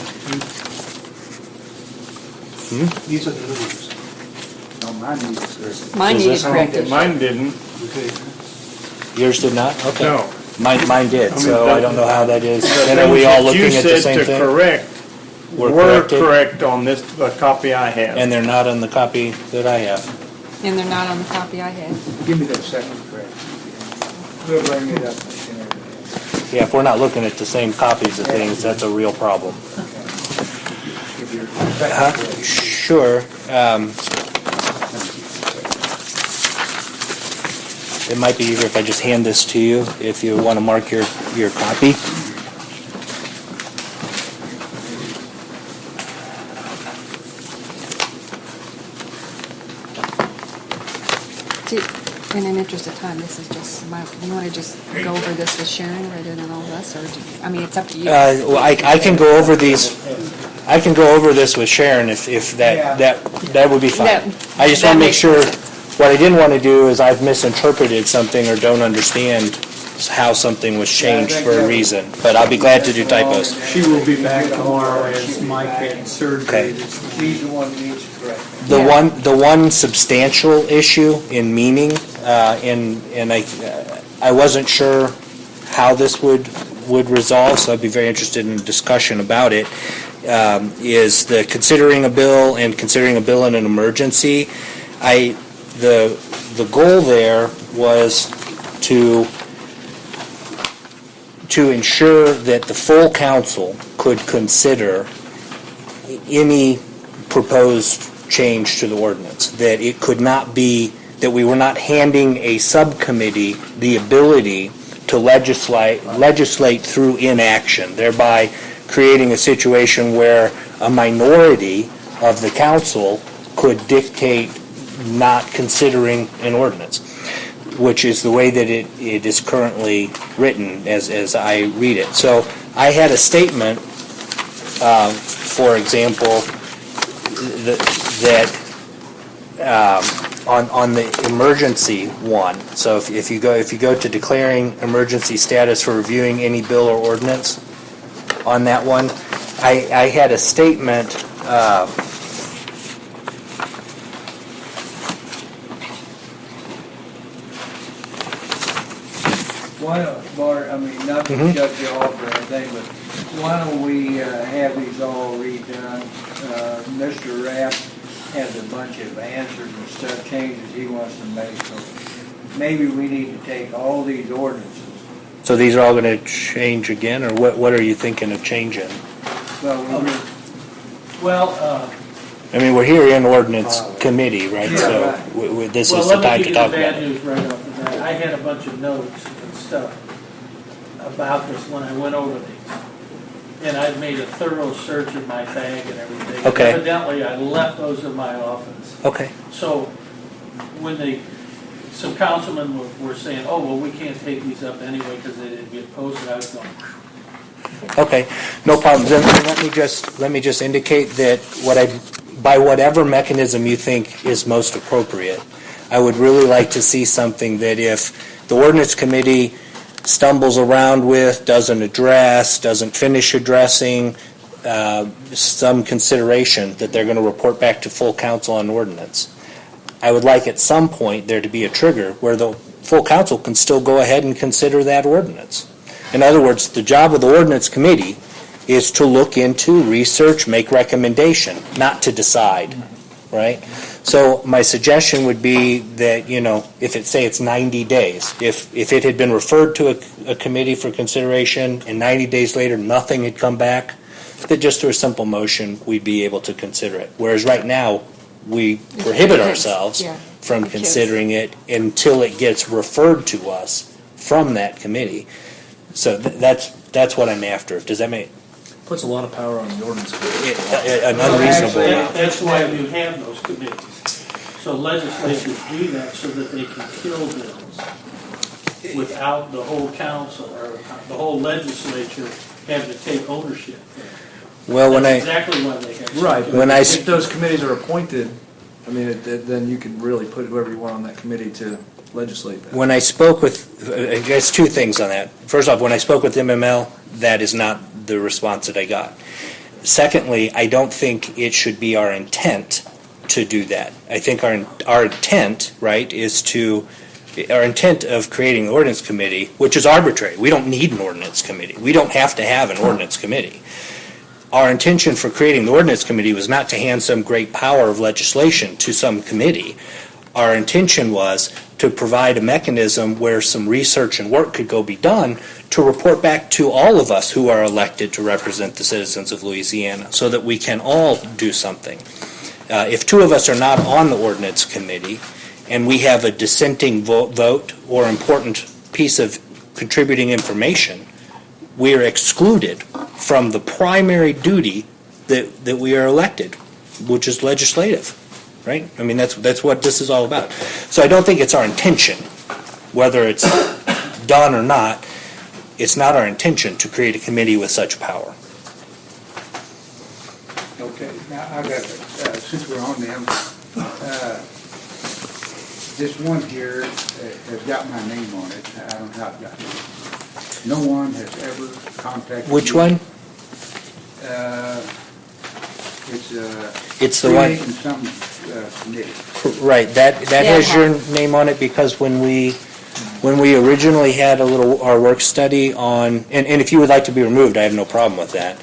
Speaker 15: These are the new ones.
Speaker 4: No, mine needs to.
Speaker 1: Mine
Speaker 2: Is
Speaker 1: needed
Speaker 2: this-
Speaker 1: corrected.
Speaker 11: Mine didn't.
Speaker 15: Okay.
Speaker 2: yours did not? Okay.
Speaker 11: No.
Speaker 2: Mine did,
Speaker 11: I mean,
Speaker 2: so I don't know how that is. And are we
Speaker 11: things
Speaker 2: all
Speaker 11: that
Speaker 2: looking at the same
Speaker 11: You said
Speaker 2: thing?
Speaker 11: to correct
Speaker 2: Were
Speaker 11: were
Speaker 2: corrected?
Speaker 11: correct on this, the copy I have.
Speaker 2: And they're not on the copy that I have.
Speaker 1: And they're not on the copy I had.
Speaker 4: Give me that second correction. We'll bring it up.
Speaker 2: Yeah, if we're not looking at the same copies of things, that's a real problem.
Speaker 4: Give your
Speaker 2: Sure. It might be easier if I just hand this to you, if you want to mark your copy.
Speaker 1: In an interest of time, this is just you want to just go over this with Sharon rather than all of us, or I mean, it's up to you.
Speaker 2: Well, I can go over these. I can go over this with Sharon if that would be fine. I just want to make sure. What I didn't want to do is I've misinterpreted something or don't understand how something was changed for a reason, but I'll be glad to do typos.
Speaker 7: She will be back tomorrow as Mike had surgery.
Speaker 2: Okay.
Speaker 12: She's the one who needs to correct it.
Speaker 2: The one substantial issue in meaning, and I wasn't sure how this would resolve, so I'd be very interested in a discussion about it, is the considering a bill and considering a bill in an emergency. The goal there was to ensure that the full council could consider any proposed change to the ordinance, that it could not be, that we were not handing a subcommittee the ability to legislate through inaction, thereby creating a situation where a minority of the council could dictate not considering an ordinance, which is the way that it is currently written as I read it. So I had a statement, for example, that on the emergency one. So if you go to declaring emergency status for reviewing any bill or ordinance, on that one, I had a statement.
Speaker 12: Why don't, Bart, I mean, not to cut you off or anything, but why don't we have these all redone? Mr. Rapp has a bunch of answers and stuff, changes he wants to make, so maybe we need to take all these ordinances.
Speaker 2: So these are all going to change again, or what are you thinking of changing?
Speaker 12: Well,
Speaker 2: I mean, we're here in ordinance committee, right?
Speaker 12: Yeah,
Speaker 2: So
Speaker 12: right.
Speaker 2: this is the time to talk about
Speaker 10: Let me
Speaker 2: it.
Speaker 10: give you the bad news right off the bat. I had a bunch of notes and stuff about this when I went over these. And I made a thorough search of my bag and everything.
Speaker 2: Okay.
Speaker 10: Evidently, I left those in my office.
Speaker 2: Okay.
Speaker 10: So when some councilmen were saying, oh, well, we can't take these up anyway because they didn't get posted, I was going,
Speaker 2: Okay, no problem. Then let me just indicate that by whatever mechanism you think is most appropriate, I would really like to see something that if the ordinance committee stumbles around with, doesn't address, doesn't finish addressing, some consideration that they're going to report back to full council on ordinance. I would like at some point there to be a trigger where the full council can still go ahead and consider that ordinance. In other words, the job of the ordinance committee is to look into, research, make recommendation, not to decide, right? So my suggestion would be that, if it's 90 days, if it had been referred to a committee for consideration and 90 days later nothing had come back, that just through a simple motion we'd be able to consider it. Whereas right now we prohibit ourselves from considering it until it gets referred to us from that committee. So that's what I'm after. Does that make
Speaker 3: Puts a lot of power on the ordinance committee.
Speaker 2: an unreasonable amount?
Speaker 10: that's why you have those committees. So legislatures do that so that they can kill bills without the whole council or the whole legislature having to take ownership.
Speaker 2: Well,
Speaker 10: That's exactly why they have.
Speaker 3: Right.
Speaker 2: When
Speaker 3: If those committees are appointed, I mean, then you can really put whoever you want on that committee to legislate that.
Speaker 2: When I spoke with, I guess two things on that. First off, when I spoke with MML, that is not the response that I got. Secondly, I don't think it should be our intent to do that. I think our intent, right, our intent of creating the ordinance committee, which is arbitrary. We don't need an ordinance committee. We don't have to have an ordinance committee. Our intention for creating the ordinance committee was not to hand some great power of legislation to some committee. Our intention was to provide a mechanism where some research and work could be done to report back to all of us who are elected to represent the citizens of Louisiana so that we can all do something. If two of us are not on the ordinance committee and we have a dissenting vote or important piece of contributing information, we are excluded from the primary duty that we are elected, which is legislative. Right? I mean, that's what this is all about. So I don't think it's our intention, whether it's done or not, it's not our intention to create a committee with such power.
Speaker 4: Okay, now I got, since we're on them, this one here has got my name on it. I don't know how it got there. No one has ever contacted me.
Speaker 2: Which one? It's the one.
Speaker 4: Creating some committee.
Speaker 2: Right, that has your name on it because when we originally had our work study on, and if you would like to be removed, I have no problem with that.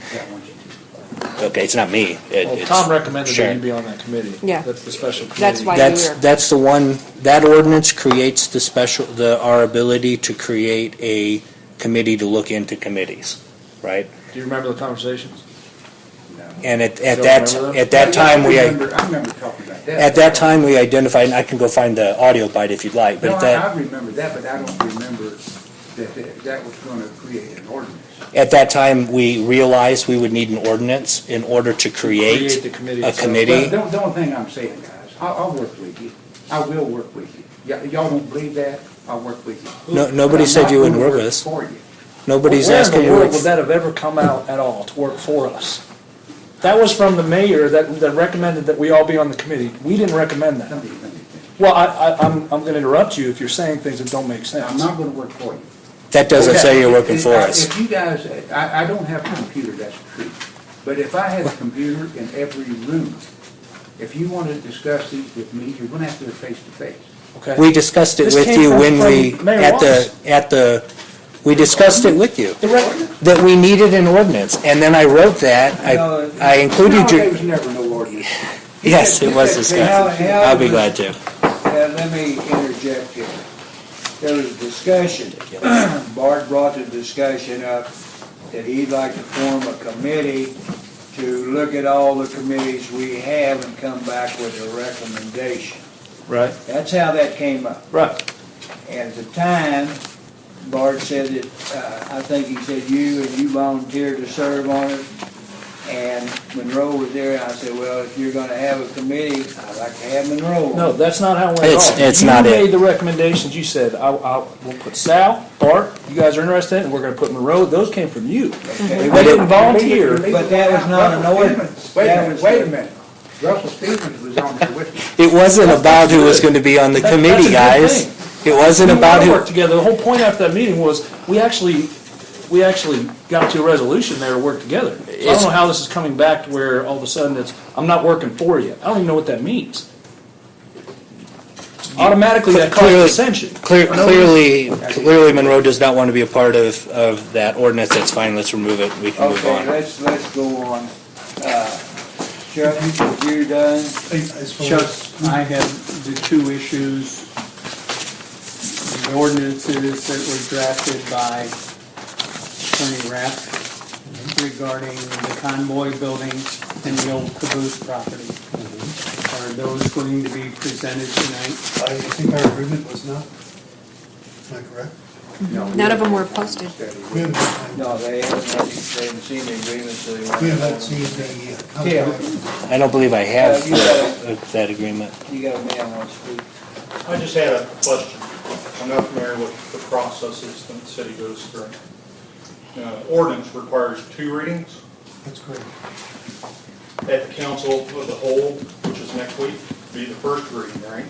Speaker 2: Okay, it's not me.
Speaker 3: Well,
Speaker 2: It's
Speaker 3: Tom recommended that
Speaker 2: Sharon.
Speaker 3: you be on that committee.
Speaker 1: Yeah.
Speaker 3: That's the special committee.
Speaker 1: That's why
Speaker 2: That's the one, that ordinance creates our ability to create a committee to look into committees, right?
Speaker 3: Do you remember the conversations?
Speaker 2: And at
Speaker 3: Don't
Speaker 2: that
Speaker 3: remember them?
Speaker 2: at that time
Speaker 4: I remember talking about that.
Speaker 2: at that time we identified, and I can go find the audio bite if you'd like, but
Speaker 4: No,
Speaker 2: at that
Speaker 4: I remember that, but I don't remember that was going to create an ordinance.
Speaker 2: at that time we realized we would need an ordinance in order to create
Speaker 3: the committee
Speaker 2: a
Speaker 3: itself.
Speaker 2: committee.
Speaker 4: Well, the only thing I'm saying, guys, I'll work with you. I will work with you. Y'all don't believe that? I'll work with you.
Speaker 2: No, nobody
Speaker 4: But I'm
Speaker 2: said
Speaker 4: not
Speaker 2: you wouldn't
Speaker 4: gonna
Speaker 2: work with us.
Speaker 4: For you.
Speaker 2: Nobody's
Speaker 3: Where
Speaker 2: asking
Speaker 3: in the
Speaker 2: you.
Speaker 3: world would that have ever come out at all to work for us? That was from the mayor that recommended that we all be on the committee. We didn't recommend that.
Speaker 4: Let me finish.
Speaker 3: Well, I'm going to interrupt you if you're saying things that don't make sense.
Speaker 4: I'm not going to work for you.
Speaker 2: That doesn't
Speaker 3: Okay.
Speaker 2: say you're working for us.
Speaker 4: If you guys, I don't have a computer, that's true. But if I had a computer in every room, if you want to discuss these with me, you're going to have to do it face to face.
Speaker 3: Okay.
Speaker 2: We discussed it
Speaker 3: This
Speaker 2: with
Speaker 3: came
Speaker 2: you
Speaker 3: from-
Speaker 2: when we
Speaker 3: from Mayor
Speaker 2: we discussed it with you
Speaker 3: The record.
Speaker 2: that we needed an ordinance, and then I wrote that. I included
Speaker 4: There
Speaker 2: your.
Speaker 4: was never no ordinance.
Speaker 2: Yes, it was discussed. I'll be glad to.
Speaker 12: Let me interject here. There was a discussion, Bart brought the discussion up that he'd like to form a committee to look at all the committees we have and come back with a recommendation.
Speaker 3: Right.
Speaker 12: That's how that came up.
Speaker 3: Right.
Speaker 12: And at the time, Bart said that, I think he said you volunteered to serve on it. And Monroe was there, and I said, well, if you're gonna have a committee, I'd like to have Monroe on.
Speaker 3: No, that's not how it went at all.
Speaker 2: It's not it.
Speaker 3: You made the recommendations. You said, we'll put Sal, Bart, you guys are interested, and we're going to put Monroe. Those came from you.
Speaker 12: Okay.
Speaker 3: They didn't volunteer.
Speaker 12: But that was not an ordinance.
Speaker 4: Wait
Speaker 12: That
Speaker 4: a
Speaker 12: was-
Speaker 4: minute, wait a minute. Russell Stevens was on there with me.
Speaker 2: It wasn't about who was going to be on the
Speaker 3: That's a
Speaker 2: committee,
Speaker 3: good
Speaker 2: guys.
Speaker 3: thing.
Speaker 2: It wasn't
Speaker 3: We
Speaker 2: about
Speaker 3: wanna
Speaker 2: who.
Speaker 3: work together. The whole point after that meeting was we actually got to a resolution there to work together. So I
Speaker 2: It's-
Speaker 3: don't know how this is coming back to where all of a sudden I'm not working for you. I don't even know what that means. Automatically, that causes dissension.
Speaker 2: Clearly, Monroe does not want to be a part of that ordinance. That's fine. Let's remove it. We can move
Speaker 12: Okay,
Speaker 2: on.
Speaker 12: let's go on. Chuck, you done?
Speaker 7: Chuck, I have the two issues, the ordinances that were drafted by Attorney Rapp regarding the Convoy building and the old caboose property. Are those going to be presented tonight?
Speaker 15: I think our agreement was not. Am I correct?
Speaker 1: None of them were posted.
Speaker 15: We haven't,
Speaker 12: No, they haven't seen the agreement, so they want.
Speaker 15: we haven't seen the.
Speaker 12: Tim,
Speaker 2: I don't believe I have
Speaker 12: You got
Speaker 2: that agreement.
Speaker 12: you got a man on speak.
Speaker 8: I just had a question. I'm not familiar with the processes that the city goes through. Ordinance requires 2 readings
Speaker 15: That's correct.
Speaker 8: at the council of the whole, which is next week, be the first reading, right?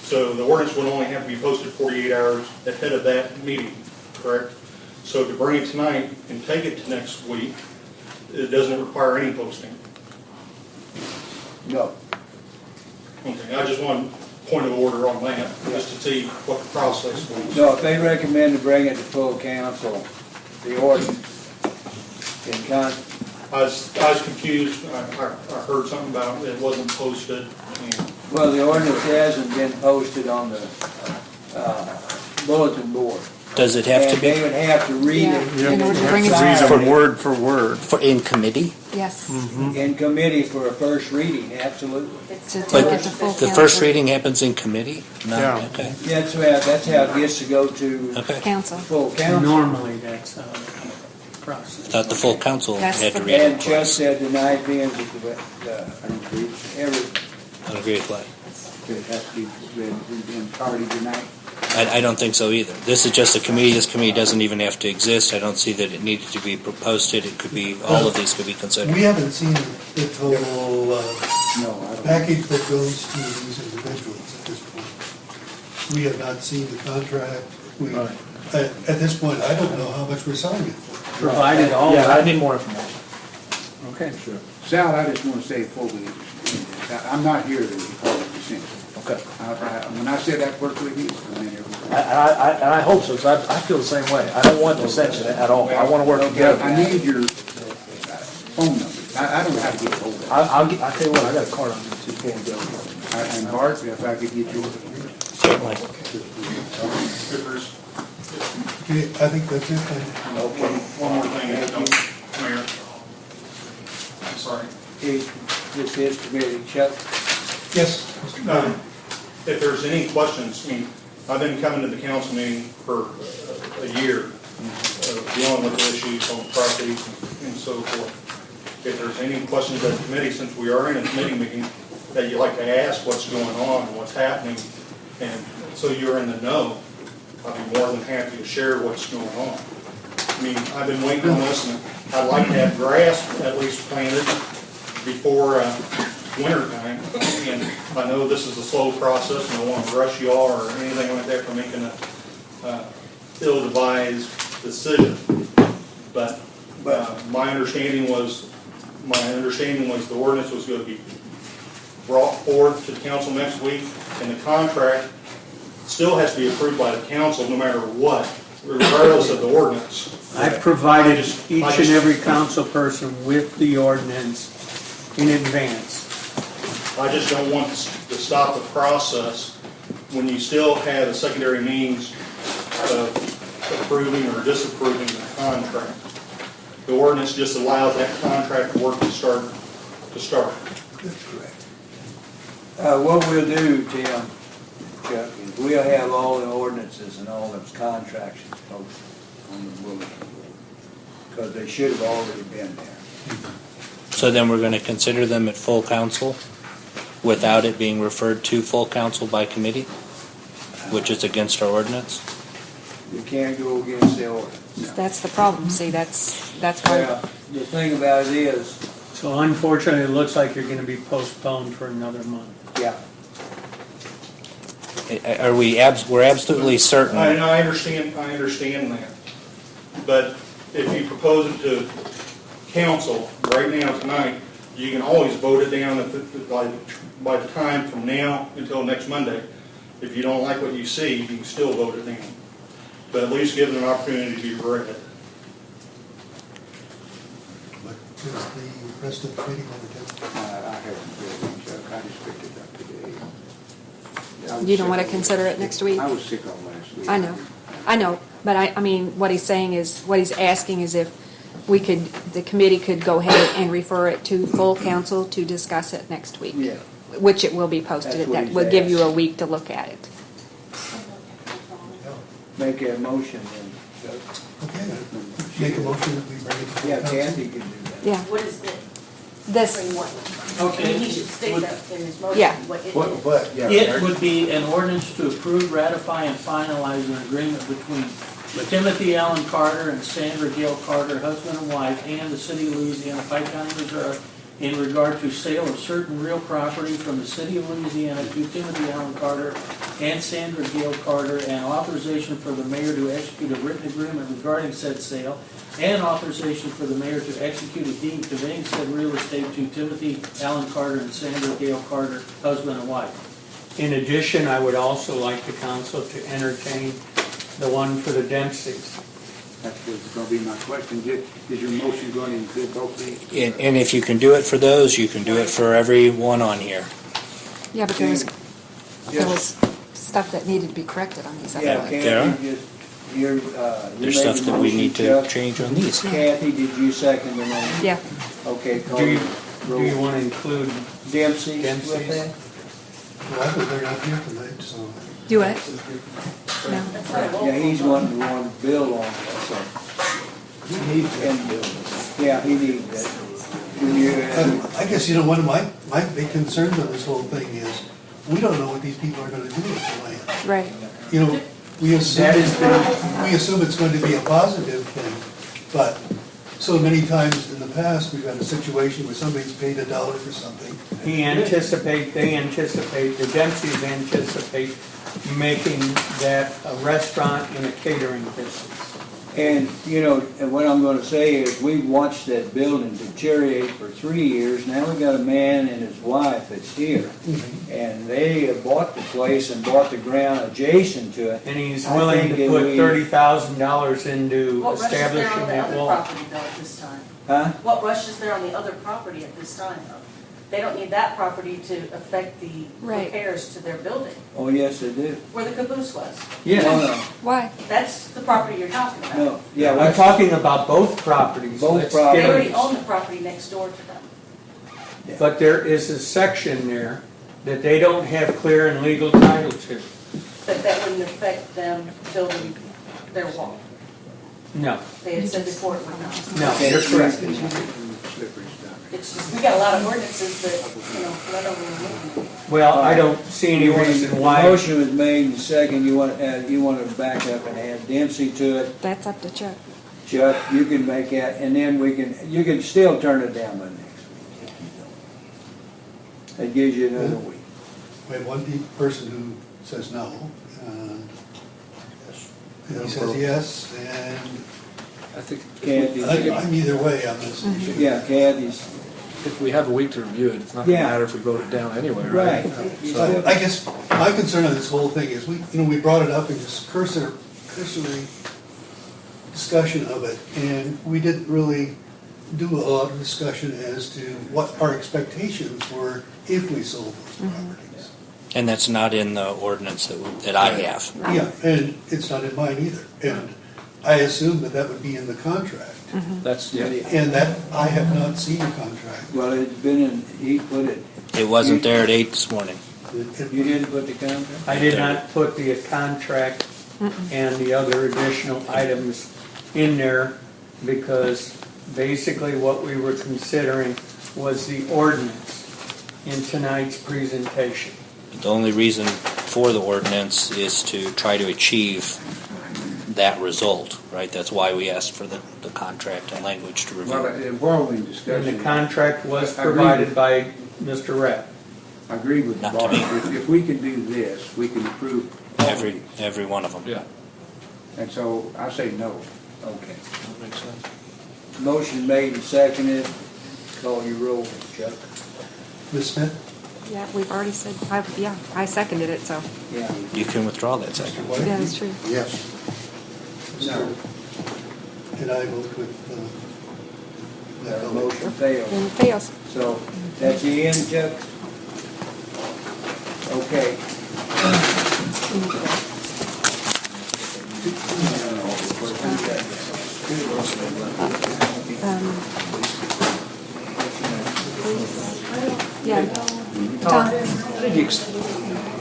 Speaker 8: So the ordinance would only have to be posted 48 hours ahead of that meeting, correct? So to bring it tonight and take it to next week, it doesn't require any posting.
Speaker 12: No.
Speaker 8: Okay, I just want point of order on that, just to see what the process was.
Speaker 12: No, if they recommend to bring it to full council, the ordinance in
Speaker 8: I was confused. I heard something about it wasn't posted. And
Speaker 12: well, the ordinance hasn't been posted on the bulletin board.
Speaker 2: Does it have to
Speaker 12: And they
Speaker 2: be
Speaker 12: would have to read it.
Speaker 1: In order to bring it to
Speaker 12: Read it
Speaker 3: word for word.
Speaker 2: in committee?
Speaker 1: Yes.
Speaker 12: in committee for a first reading, absolutely.
Speaker 1: To take
Speaker 2: But
Speaker 1: it to full
Speaker 2: the
Speaker 1: council.
Speaker 2: first reading happens in committee? No.
Speaker 3: Yeah.
Speaker 2: Okay.
Speaker 12: That's how it gets to go to
Speaker 2: Okay.
Speaker 1: Council.
Speaker 12: full council.
Speaker 7: Normally, that's how the process.
Speaker 2: Thought the full council
Speaker 1: That's
Speaker 2: had to
Speaker 1: the-
Speaker 2: read
Speaker 12: And
Speaker 2: it
Speaker 12: Chuck
Speaker 2: twice.
Speaker 12: said tonight being that every,
Speaker 2: I don't agree with that.
Speaker 4: It has to be in party tonight.
Speaker 2: I don't think so either. This is just a committee. This committee doesn't even have to exist. I don't see that it needed to be posted. It could be, all of these could be considered.
Speaker 15: We haven't seen the total
Speaker 4: No, I don't.
Speaker 15: package that goes to these individuals at this point. we have not seen the contract. We,
Speaker 3: Right.
Speaker 15: at this point, I don't know how much we're selling it for.
Speaker 7: Provided all
Speaker 3: Yeah, I
Speaker 7: that.
Speaker 3: need more information.
Speaker 7: Okay.
Speaker 3: Sure.
Speaker 4: Sal, I just want to say before we, I'm not here to call it dissent.
Speaker 3: Okay.
Speaker 4: When I said that worked with you, I mean, it was.
Speaker 3: And I hope so, because I feel the same way. I don't want dissension at all. I want to work together.
Speaker 4: I need your phone number. I don't know how to get hold of it.
Speaker 3: I'll tell you what, I got a card on me too, before we go.
Speaker 4: And Bart, if I could get yours.
Speaker 2: Certainly.
Speaker 15: Okay, I think that's it. Thank you.
Speaker 8: One more thing, Mayor. I'm sorry.
Speaker 12: This is committee, Chuck.
Speaker 15: Yes, Mr. Brown.
Speaker 8: If there's any questions, I mean, I've been coming to the council meeting for a year, dealing with the issues on properties and so forth. If there's any questions at the committee, since we are in a committee meeting, that you'd like to ask what's going on and what's happening, and so you're in the know, I'd be more than happy to share what's going on. I mean, I've been waiting on this, and I'd like to have grass at least planted before winter time. And I know this is a slow process, and I don't want to rush y'all or anything like that for making a ill-advised decision. But my understanding was the ordinance was going to be brought forth to the council next week, and the contract still has to be approved by the council no matter what, regardless of the ordinance.
Speaker 7: I provided each and every council person with the ordinance in advance.
Speaker 8: I just don't want to stop the process when you still have a secondary means of approving or disapproving the contract. The ordinance just allows that contract work to start.
Speaker 15: That's correct.
Speaker 12: What we'll do, Tim, Chuck, is we'll have all the ordinances and all those contracts posted on the bulletin board, because they should have already been there.
Speaker 2: So then we're going to consider them at full council without it being referred to full council by committee, which is against our ordinance?
Speaker 12: You can't go against the ordinance.
Speaker 1: That's the problem. See, that's
Speaker 12: Well,
Speaker 1: why.
Speaker 12: the thing about it is,
Speaker 7: So unfortunately, it looks like you're gonna be postponed for another month.
Speaker 12: yeah,
Speaker 2: Are we, we're absolutely certain?
Speaker 8: I understand that. But if you propose it to council right now tonight, you can always vote it down by the time from now until next Monday. If you don't like what you see, you can still vote it down. But at least give it an opportunity to be read.
Speaker 15: What does the rest of the committee want to do?
Speaker 4: I haven't read it, Chuck. I just picked it up today.
Speaker 1: You don't want to consider it next week?
Speaker 4: I was sick all last week.
Speaker 1: I know, but I mean, what he's saying is, what he's asking is if the committee could go ahead and refer it to full council to discuss it next week.
Speaker 12: yeah.
Speaker 1: Which it will be posted.
Speaker 12: That's what
Speaker 1: That
Speaker 12: he's
Speaker 1: will give you a
Speaker 12: asked.
Speaker 1: week to look at it.
Speaker 12: Make a motion then, Chuck.
Speaker 15: Okay, make a motion that we bring it to full
Speaker 12: Yeah,
Speaker 15: council.
Speaker 12: Kathy can do that.
Speaker 1: Yeah.
Speaker 5: What is it?
Speaker 1: This,
Speaker 10: Okay.
Speaker 5: I mean, he should state that in his motion,
Speaker 1: Yeah.
Speaker 5: what it
Speaker 4: What,
Speaker 5: is.
Speaker 4: what, yeah.
Speaker 10: It would be an ordinance to approve, ratify, and finalize an agreement between Timothy Allen Carter and Sandra Gail Carter, husband and wife, and the city of Louisiana, Pike County, Missouri, in regard to sale of certain real property from the city of Louisiana to Timothy Allen Carter and Sandra Gail Carter, and authorization for the mayor to execute a written agreement regarding said sale, and authorization for the mayor to execute a deed conveying said real estate to Timothy Allen Carter and Sandra Gail Carter, husband and wife.
Speaker 7: In addition, I would also like the council to entertain the one for the Dempseys.
Speaker 4: That's going to be my question. Is your motion going to include both these?
Speaker 2: And if you can do it for those, you can do it for every one on here.
Speaker 1: yeah, but there was stuff that needed to be corrected on these other
Speaker 12: Yeah,
Speaker 1: ones.
Speaker 12: Kathy, just, you
Speaker 2: There's
Speaker 12: made
Speaker 2: stuff
Speaker 12: the
Speaker 2: that we
Speaker 12: motion,
Speaker 2: need to
Speaker 12: Chuck.
Speaker 2: change on these.
Speaker 12: Kathy, did you second the motion?
Speaker 1: Yeah.
Speaker 12: Okay, call
Speaker 7: Do you,
Speaker 12: roll.
Speaker 7: do you want to include
Speaker 12: Dempsey
Speaker 7: Dempsey's?
Speaker 12: with that?
Speaker 15: Well, I thought they're not here tonight, so.
Speaker 1: Do it? No.
Speaker 5: That's not a roll
Speaker 12: Yeah,
Speaker 5: call.
Speaker 12: he's wanting to build on that, so. He needs that. Yeah, he needs that. Do you,
Speaker 15: I guess, one of my big concerns on this whole thing is, we don't know what these people are gonna do with the land.
Speaker 1: Right.
Speaker 15: We assume it's going to be a positive thing, but so many times in the past, we've had a situation where somebody's paid $1 for something.
Speaker 7: they anticipate, the Dempseys anticipate making that a restaurant and a catering business.
Speaker 12: And, you know, and what I'm gonna say is, we've watched that building deteriorate for 3 years. Now we got a man and his wife that's here. And they bought the place and bought the ground adjacent to it.
Speaker 7: And he's
Speaker 12: I
Speaker 7: willing
Speaker 12: think
Speaker 7: to
Speaker 12: that
Speaker 7: put
Speaker 12: we-
Speaker 7: $30,000 into
Speaker 5: What rush is there
Speaker 7: establishing
Speaker 5: on the
Speaker 7: that
Speaker 5: other
Speaker 7: wall.
Speaker 5: property though at this time?
Speaker 12: Huh?
Speaker 5: What rush is there on the other property at this time though? They don't need that property to affect the
Speaker 1: Right.
Speaker 5: repairs to their building,
Speaker 12: Oh, yes, they do.
Speaker 5: where the caboose was.
Speaker 12: Yeah. No,
Speaker 1: Why?
Speaker 5: That's the property you're talking about.
Speaker 12: no, yeah,
Speaker 7: I'm
Speaker 12: we're
Speaker 7: talking about both properties.
Speaker 12: Both
Speaker 7: Let's
Speaker 12: properties.
Speaker 5: They
Speaker 7: get
Speaker 5: already
Speaker 7: them.
Speaker 5: own the property next door to them.
Speaker 7: But there is a section there that they don't have clear and legal title to.
Speaker 5: But that wouldn't affect them building their wall.
Speaker 7: No,
Speaker 5: They had said before it would not.
Speaker 7: no, you're correct.
Speaker 5: It's just, we got a lot of ordinances that, you know, let them remove.
Speaker 7: Well, I don't see any reason
Speaker 12: The
Speaker 7: why.
Speaker 12: motion was made and second, you want to back up and add Dempsey to it.
Speaker 1: That's up to Chuck.
Speaker 12: Chuck, you can make that, and then you can still turn it down by next week. if you don't. That gives you another week.
Speaker 15: We have one person who says no. And he says yes, and
Speaker 3: I think
Speaker 12: Kathy,
Speaker 15: I'm either way on this issue.
Speaker 12: yeah, Kathy's,
Speaker 3: if we have a week to review it, it's not gonna
Speaker 12: Yeah.
Speaker 3: matter if we vote it down anyway, right?
Speaker 12: right. You
Speaker 15: So
Speaker 12: still-
Speaker 15: I guess my concern on this whole thing is, we brought it up in just cursory discussion of it, and we didn't really do a lot of discussion as to what our expectations were if we sold those properties.
Speaker 2: And that's not in the ordinance that I have.
Speaker 15: Yeah, and it's not in mine either, and I assume that would be in the contract,
Speaker 3: That's, yeah.
Speaker 15: and that, I have not seen a contract.
Speaker 12: Well, it's been in, he put it,
Speaker 2: It wasn't there at 8 this morning.
Speaker 12: you didn't put the contract?
Speaker 7: I did not put the contract and the other additional items in there because basically what we were considering was the ordinance in tonight's presentation.
Speaker 2: The only reason for the ordinance is to try to achieve that result, right? That's why we asked for the contract and language to review.
Speaker 4: Well, involving
Speaker 7: And
Speaker 4: discussion.
Speaker 7: the contract was
Speaker 4: I agree
Speaker 7: provided
Speaker 4: with-
Speaker 7: by Mr. Rep.
Speaker 4: I agree with
Speaker 2: Not to
Speaker 4: Bob.
Speaker 2: me.
Speaker 4: If we can do this, we can approve all of these.
Speaker 2: Every one of them.
Speaker 3: Yeah,
Speaker 4: And so I say no.
Speaker 12: Okay.
Speaker 3: that makes sense.
Speaker 12: Motion made and seconded, call your roll, Chuck.
Speaker 15: Ms. Smith?
Speaker 1: Yeah, we've already said, I seconded it, so,
Speaker 12: Yeah.
Speaker 2: You can withdraw that second.
Speaker 1: yeah, that's true.
Speaker 6: Yes.
Speaker 12: No,
Speaker 15: And I vote with, that
Speaker 12: the
Speaker 15: motion.
Speaker 12: motion failed.
Speaker 1: Then it fails.
Speaker 12: So, that's the end, Chuck? Okay.
Speaker 1: Yeah.
Speaker 3: Tom,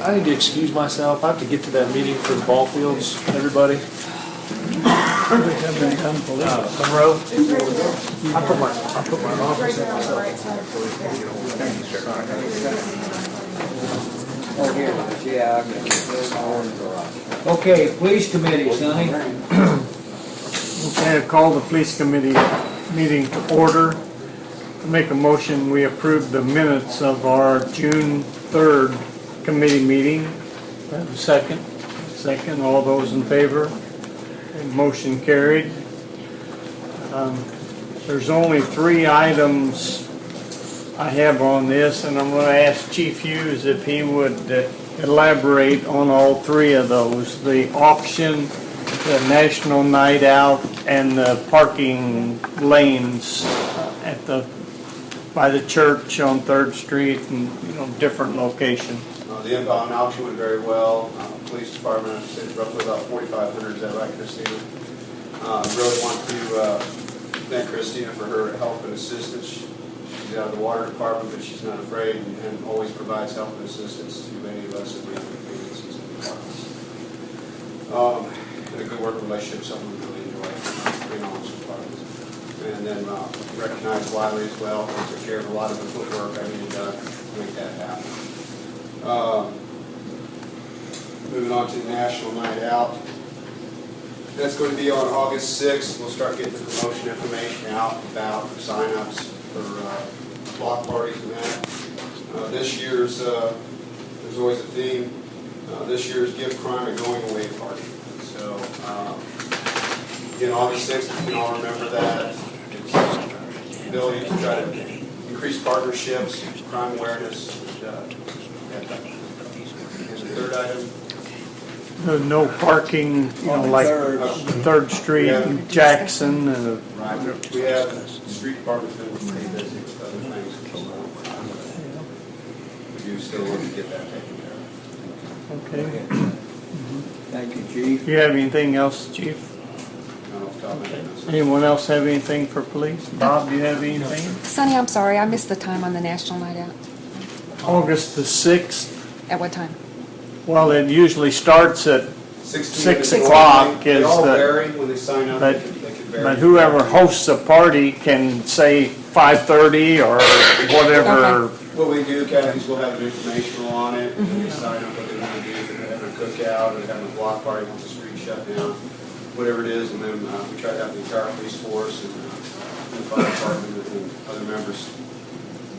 Speaker 3: I need to excuse myself. I have to get to that meeting for the ball fields, everybody. Monroe? I put my office in myself.
Speaker 12: Oh, here, yeah, I got it. Okay, police committee, Sonny.
Speaker 11: Okay, I call the police committee meeting to order. To make a motion, we approve the minutes of our June 3rd committee meeting. Have a second? Second, all those in favor? And motion carried. There's only 3 items I have on this, and I'm going to ask Chief Hughes if he would elaborate on all 3 of those. The auction, the National Night Out, and the parking lanes at by the church on 3rd Street and, different locations.
Speaker 13: The inbound auction went very well. Police department, said roughly about 4,500, is that right, Christina? Really want to thank Christina for her help and assistance. She's out of the water department, but she's not afraid and always provides help and assistance to any of us that we have agencies and departments. And a good working relationship, something we really enjoy, being on those departments. And then recognize Wiley as well, who took care of a lot of the footwork I needed to make that happen. Moving on to the National Night Out. That's going to be on August 6th. We'll start getting the promotion information out about sign-ups for block parties and that. This year's, there's always a theme. this year's Give Crime a Going Away Party. So, again, August 6th, if you can all remember that. It's the ability to try to increase partnerships, crime awareness. And the third item.
Speaker 12: No parking, like Third Street, and Jackson,
Speaker 13: Right. We have the street department's been pretty busy with other things. We do still want to get that taken care of.
Speaker 12: Okay. Thank you, Chief. Do you have anything else, Chief?
Speaker 13: Not off the top of my head.
Speaker 12: Anyone else have anything for police? Bob, do you have anything?
Speaker 1: Sonny, I'm sorry, I missed the time on the National Night Out.
Speaker 12: August the 6th.
Speaker 1: At what time?
Speaker 12: Well, it usually starts at 6
Speaker 13: They
Speaker 12: o'clock
Speaker 13: They
Speaker 12: is
Speaker 13: all
Speaker 12: the,
Speaker 13: vary when they sign up.
Speaker 12: but,
Speaker 13: They could vary.
Speaker 12: but whoever hosts a party can say 5:30 or whatever.
Speaker 13: What we do, Kathy, is we'll have an informational on it, and then they sign up what they want to do, if they're having a cookout, or they're having a block party, once the street shut down, whatever it is, and then we try to have the entire police force and the fire department and other members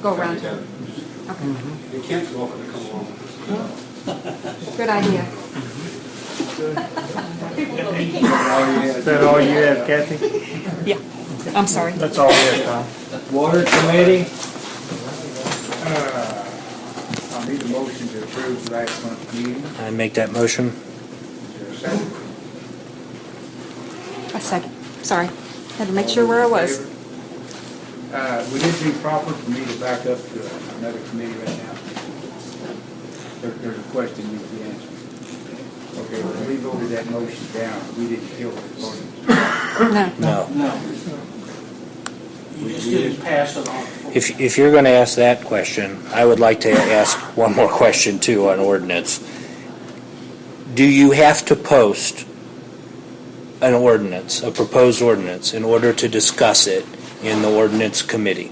Speaker 1: Go
Speaker 13: come
Speaker 1: around.
Speaker 13: together.
Speaker 1: Okay.
Speaker 13: And Kent's welcome to come along with us.
Speaker 1: Good idea.
Speaker 12: Is that all you have, Kathy?
Speaker 1: Yeah. I'm sorry.
Speaker 12: That's all we have, Tom. Water Committee?
Speaker 4: I'll need a motion to approve last month's meeting.
Speaker 2: I make that motion.
Speaker 4: Is there a second?
Speaker 1: A second. Sorry. Had to make sure where I was.
Speaker 4: Would it be proper for me to back up to another committee right now? There's a question needs to be answered. Okay, well, we voted that motion down. We didn't kill it.
Speaker 1: No.
Speaker 2: No.
Speaker 10: You just didn't pass it on.
Speaker 2: If you're going to ask that question, I would like to ask one more question too on ordinance. Do you have to post an ordinance, a proposed ordinance, in order to discuss it in the ordinance committee?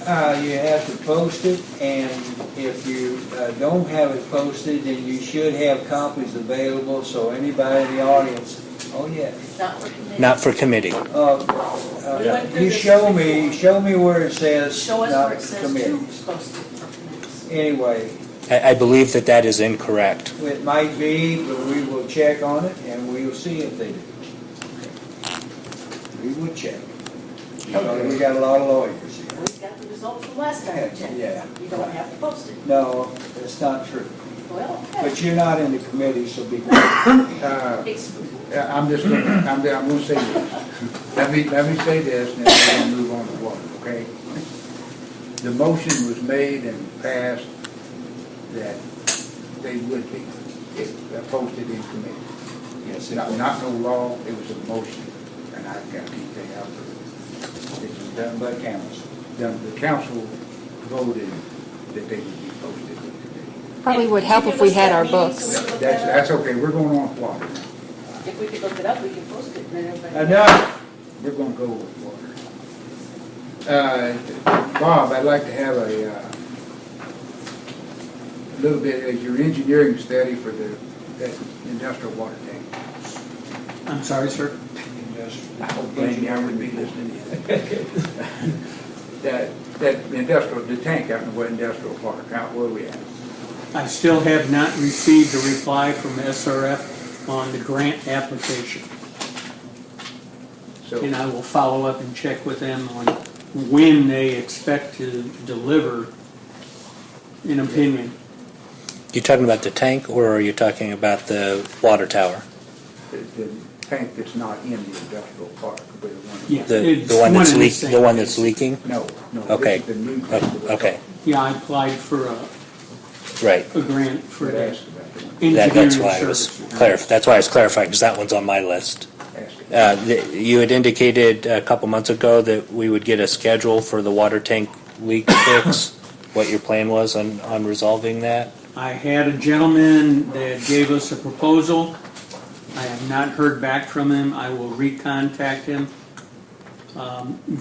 Speaker 12: You have to post it, and if you don't have it posted, then you should have copies available, so anybody in the audience, oh yeah.
Speaker 5: Not for committee.
Speaker 2: Not for committee.
Speaker 12: You show me where it says
Speaker 5: Show us
Speaker 12: not
Speaker 5: where it says
Speaker 12: committee.
Speaker 5: to post it for committees.
Speaker 12: Anyway,
Speaker 2: I believe that is incorrect.
Speaker 12: it might be, but we will check on it, and we will see if they do. We will check. We got a lot of lawyers here.
Speaker 5: We got the results from last time we checked.
Speaker 12: Yeah.
Speaker 5: You don't have to post it.
Speaker 12: No, that's not true.
Speaker 5: Well, okay.
Speaker 12: But you're not in the committee, so be quiet.
Speaker 4: I'm just gonna, I'm gonna say this. Let me say this, and then we'll move on to water, okay? The motion was made and passed that they would be posted in committee.
Speaker 12: Yes,
Speaker 4: Not no law, it was a motion, and I've got to keep that out there. It was done by council. The council voted that they would be posted in committee.
Speaker 1: Probably would help if we had our books.
Speaker 4: That's okay, we're going on with water.
Speaker 5: If we could look it up, we could post it, and then everybody.
Speaker 12: Enough.
Speaker 4: We're gonna go with water. Bob, I'd like to have a little bit as your engineering study for that industrial water tank.
Speaker 7: I'm sorry, sir?
Speaker 4: I hope I wouldn't be listening to you. That industrial, the tank out in the industrial park, out where we at?
Speaker 7: I still have not received a reply from SRF on the grant application.
Speaker 4: So,
Speaker 7: And I will follow up and check with them on when they expect to deliver an opinion.
Speaker 2: You talking about the tank, or are you talking about the water tower?
Speaker 4: the tank that's not in the industrial park, but the one.
Speaker 7: Yeah.
Speaker 2: The one that's leaking. The one that's leaking.
Speaker 4: No, no.
Speaker 2: Okay.
Speaker 4: This is the new tank that we're
Speaker 2: Okay.
Speaker 7: Yeah, I applied for
Speaker 2: Right.
Speaker 7: a grant for
Speaker 4: talking
Speaker 7: the
Speaker 4: about. Ask about the one.
Speaker 7: engineering
Speaker 2: That's why I was
Speaker 7: services.
Speaker 2: That's why I was clarifying, because that one's on my list.
Speaker 4: Ask it.
Speaker 2: You had indicated a couple months ago that we would get a schedule for the water tank leak fix. What your plan was on resolving that?
Speaker 7: I had a gentleman that gave us a proposal. I have not heard back from him. I will recontact him.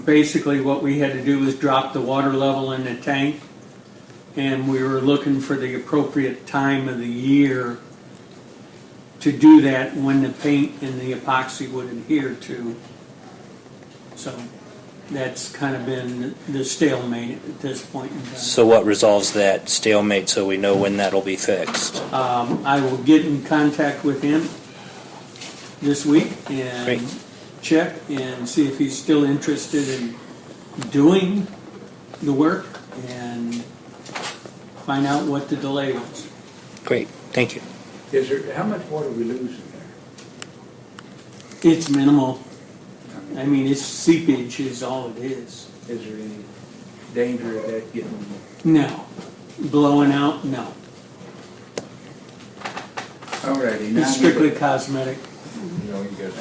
Speaker 7: Basically, what we had to do was drop the water level in the tank, and we were looking for the appropriate time of the year to do that when the paint and the epoxy would adhere to. So that's kind of been the stalemate at this point in time.
Speaker 2: So what resolves that stalemate so we know when that'll be fixed?
Speaker 7: I will get in contact with him this week and
Speaker 2: Great.
Speaker 7: check and see if he's still interested in doing the work and find out what the delay was.
Speaker 2: Great, thank you.
Speaker 4: Is there, how much water we losing there?
Speaker 7: It's minimal. I mean, it's seepage is all it is.
Speaker 4: Is there any danger of that getting?
Speaker 7: No. Blowing out, no.
Speaker 4: Alrighty. now
Speaker 7: It's strictly cosmetic.
Speaker 4: You know, you got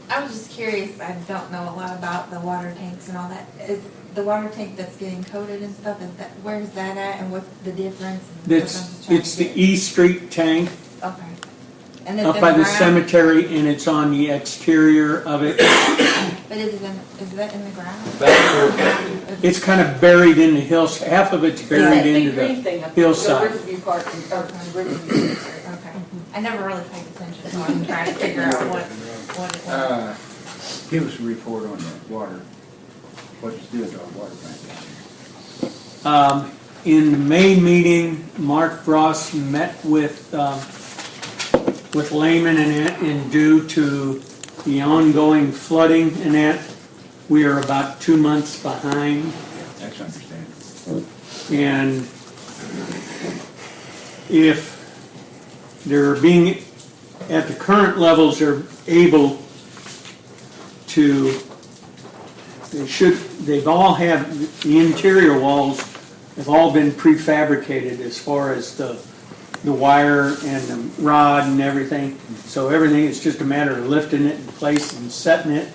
Speaker 16: I was just curious, I don't know a lot about the water tanks and all that. Is the water tank that's getting coated and stuff, is that, where's that at and what's the difference?
Speaker 7: It's the E Street tank
Speaker 16: Okay. And it's
Speaker 7: up
Speaker 16: in
Speaker 7: by the
Speaker 16: ground?
Speaker 7: cemetery, and it's on the exterior of it.
Speaker 16: But is that in the ground?
Speaker 7: It's kind of buried in the hills. Half of it's buried into the hillside.
Speaker 5: Riverview Park, or Riverview.
Speaker 16: Okay. I never really paid attention, so I'm trying to figure out what it was.
Speaker 4: give us a report on the water. What's the deal with our water plant?
Speaker 7: In the May meeting, Mark Frost met with Lehman and due to the ongoing flooding and that, we are about 2 months behind.
Speaker 4: That's understandable.
Speaker 7: And if they're being, at the current levels, they're able to, they've all have, the interior walls have all been prefabricated as far as the wire and the rod and everything. So everything is just a matter of lifting it in place and setting it,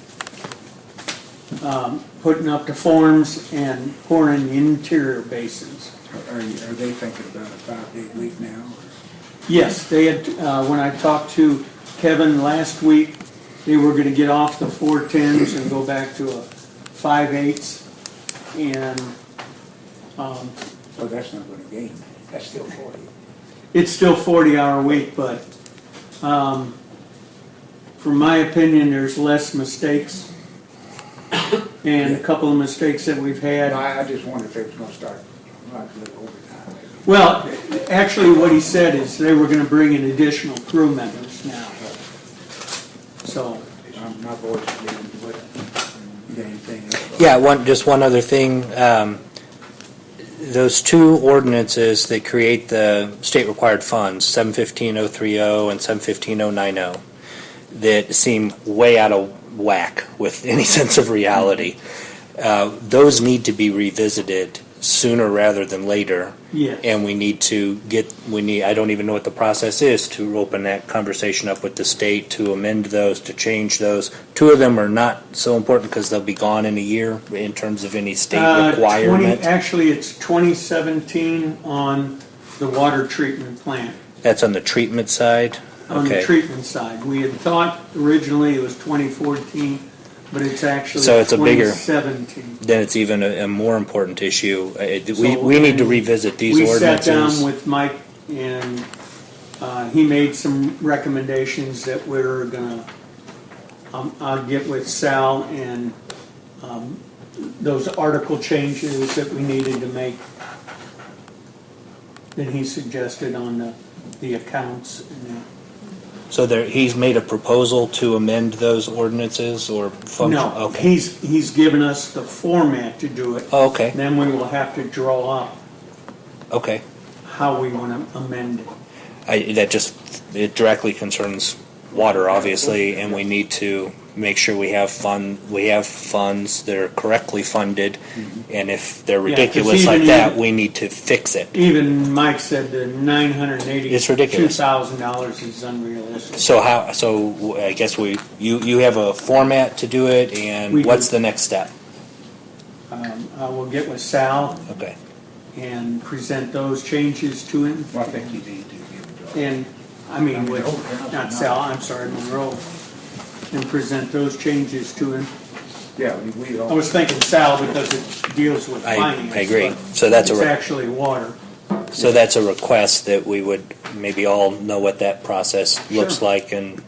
Speaker 7: putting up the forms and pouring the interior basins.
Speaker 4: Are they thinking about a 5-day week now?
Speaker 7: Yes, they had, when I talked to Kevin last week, they were gonna get off the 410s and go back to a 5/8. And,
Speaker 4: Oh, that's not gonna gain. That's still 40.
Speaker 7: it's still 40-hour week, but, from my opinion, there's less mistakes. And a couple of mistakes that we've had.
Speaker 4: I just wondered if it was gonna start like a little overtime.
Speaker 7: Well, actually, what he said is they were gonna bring in additional crew members now. So,
Speaker 4: My voice is leaving, but you got anything else?
Speaker 2: Yeah, just one other thing. Those two ordinances that create the state-required funds, 715-030 and 715-090, that seem way out of whack with any sense of reality, those need to be revisited sooner rather than later.
Speaker 7: yes.
Speaker 2: And we need to I don't even know what the process is to open that conversation up with the state, to amend those, to change those. Two of them are not so important because they'll be gone in a year in terms of any state requirement.
Speaker 7: Actually, it's 2017 on the water treatment plant.
Speaker 2: That's on the treatment side?
Speaker 7: On the
Speaker 2: Okay.
Speaker 7: treatment side. We had thought originally it was 2014, but it's actually
Speaker 2: So it's a bigger-
Speaker 7: 2017.
Speaker 2: Then it's even a more important issue.
Speaker 7: So,
Speaker 2: We need to revisit these
Speaker 7: We
Speaker 2: ordinances.
Speaker 7: sat down with Mike and he made some recommendations that we're gonna, I'll get with Sal and those article changes that we needed to make that he suggested on the accounts and that.
Speaker 2: So he's made a proposal to amend those ordinances or function?
Speaker 7: No,
Speaker 2: Okay.
Speaker 7: he's given us the format to do it.
Speaker 2: Oh, okay.
Speaker 7: Then we will have to draw up
Speaker 2: Okay.
Speaker 7: how we want to amend it.
Speaker 2: It directly concerns water, obviously, and we need to make sure we have funds that are correctly funded, and if they're
Speaker 7: Yeah, 'cause
Speaker 2: ridiculous like
Speaker 7: even
Speaker 2: that,
Speaker 7: you-
Speaker 2: we need to fix it.
Speaker 7: Even Mike said the $982,000 is unrealistic.
Speaker 2: So I guess you have a format to do it, and
Speaker 7: We
Speaker 2: what's
Speaker 7: do.
Speaker 2: the next step?
Speaker 7: I will get with Sal
Speaker 2: Okay.
Speaker 7: and present those changes to him.
Speaker 4: Well, I think you need to give it to
Speaker 7: And, I mean, with, not Sal, I'm sorry, Monroe, and present those changes to him.
Speaker 4: Yeah, we
Speaker 7: I was thinking Sal because it deals with
Speaker 2: I
Speaker 7: finance.
Speaker 2: agree.
Speaker 7: but
Speaker 2: So that's
Speaker 7: it's
Speaker 2: a
Speaker 7: actually water.
Speaker 2: So that's a request that we would maybe all know what that process looks
Speaker 7: Sure.
Speaker 2: like and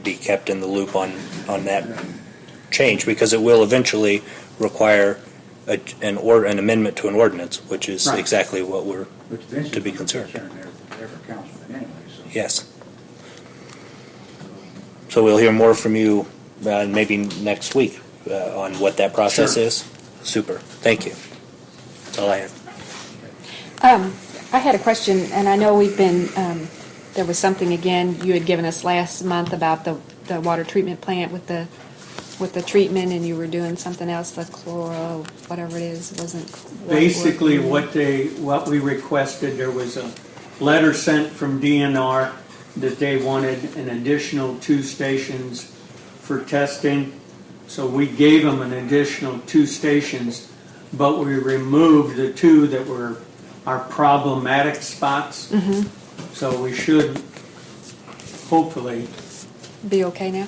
Speaker 2: be kept in the loop on that. change, because it will eventually require an amendment to an ordinance, which is
Speaker 7: Right.
Speaker 2: exactly what we're
Speaker 4: Which Vince
Speaker 2: to be
Speaker 4: is
Speaker 2: concerned.
Speaker 4: There for councilman anyway, so.
Speaker 2: Yes. So we'll hear more from you maybe next week on what that process
Speaker 7: Sure.
Speaker 2: is. Super. Thank you. That's all I have.
Speaker 1: I had a question, and I know we've been, there was something again you had given us last month about the water treatment plant with the treatment, and you were doing something else, the chloro, whatever it is, wasn't.
Speaker 7: Basically, what we requested, there was a letter sent from DNR that they wanted an additional 2 stations for testing. So we gave them an additional 2 stations, but we removed the 2 that were our problematic spots.
Speaker 1: Mm-hmm.
Speaker 7: So we should hopefully
Speaker 1: Be okay now?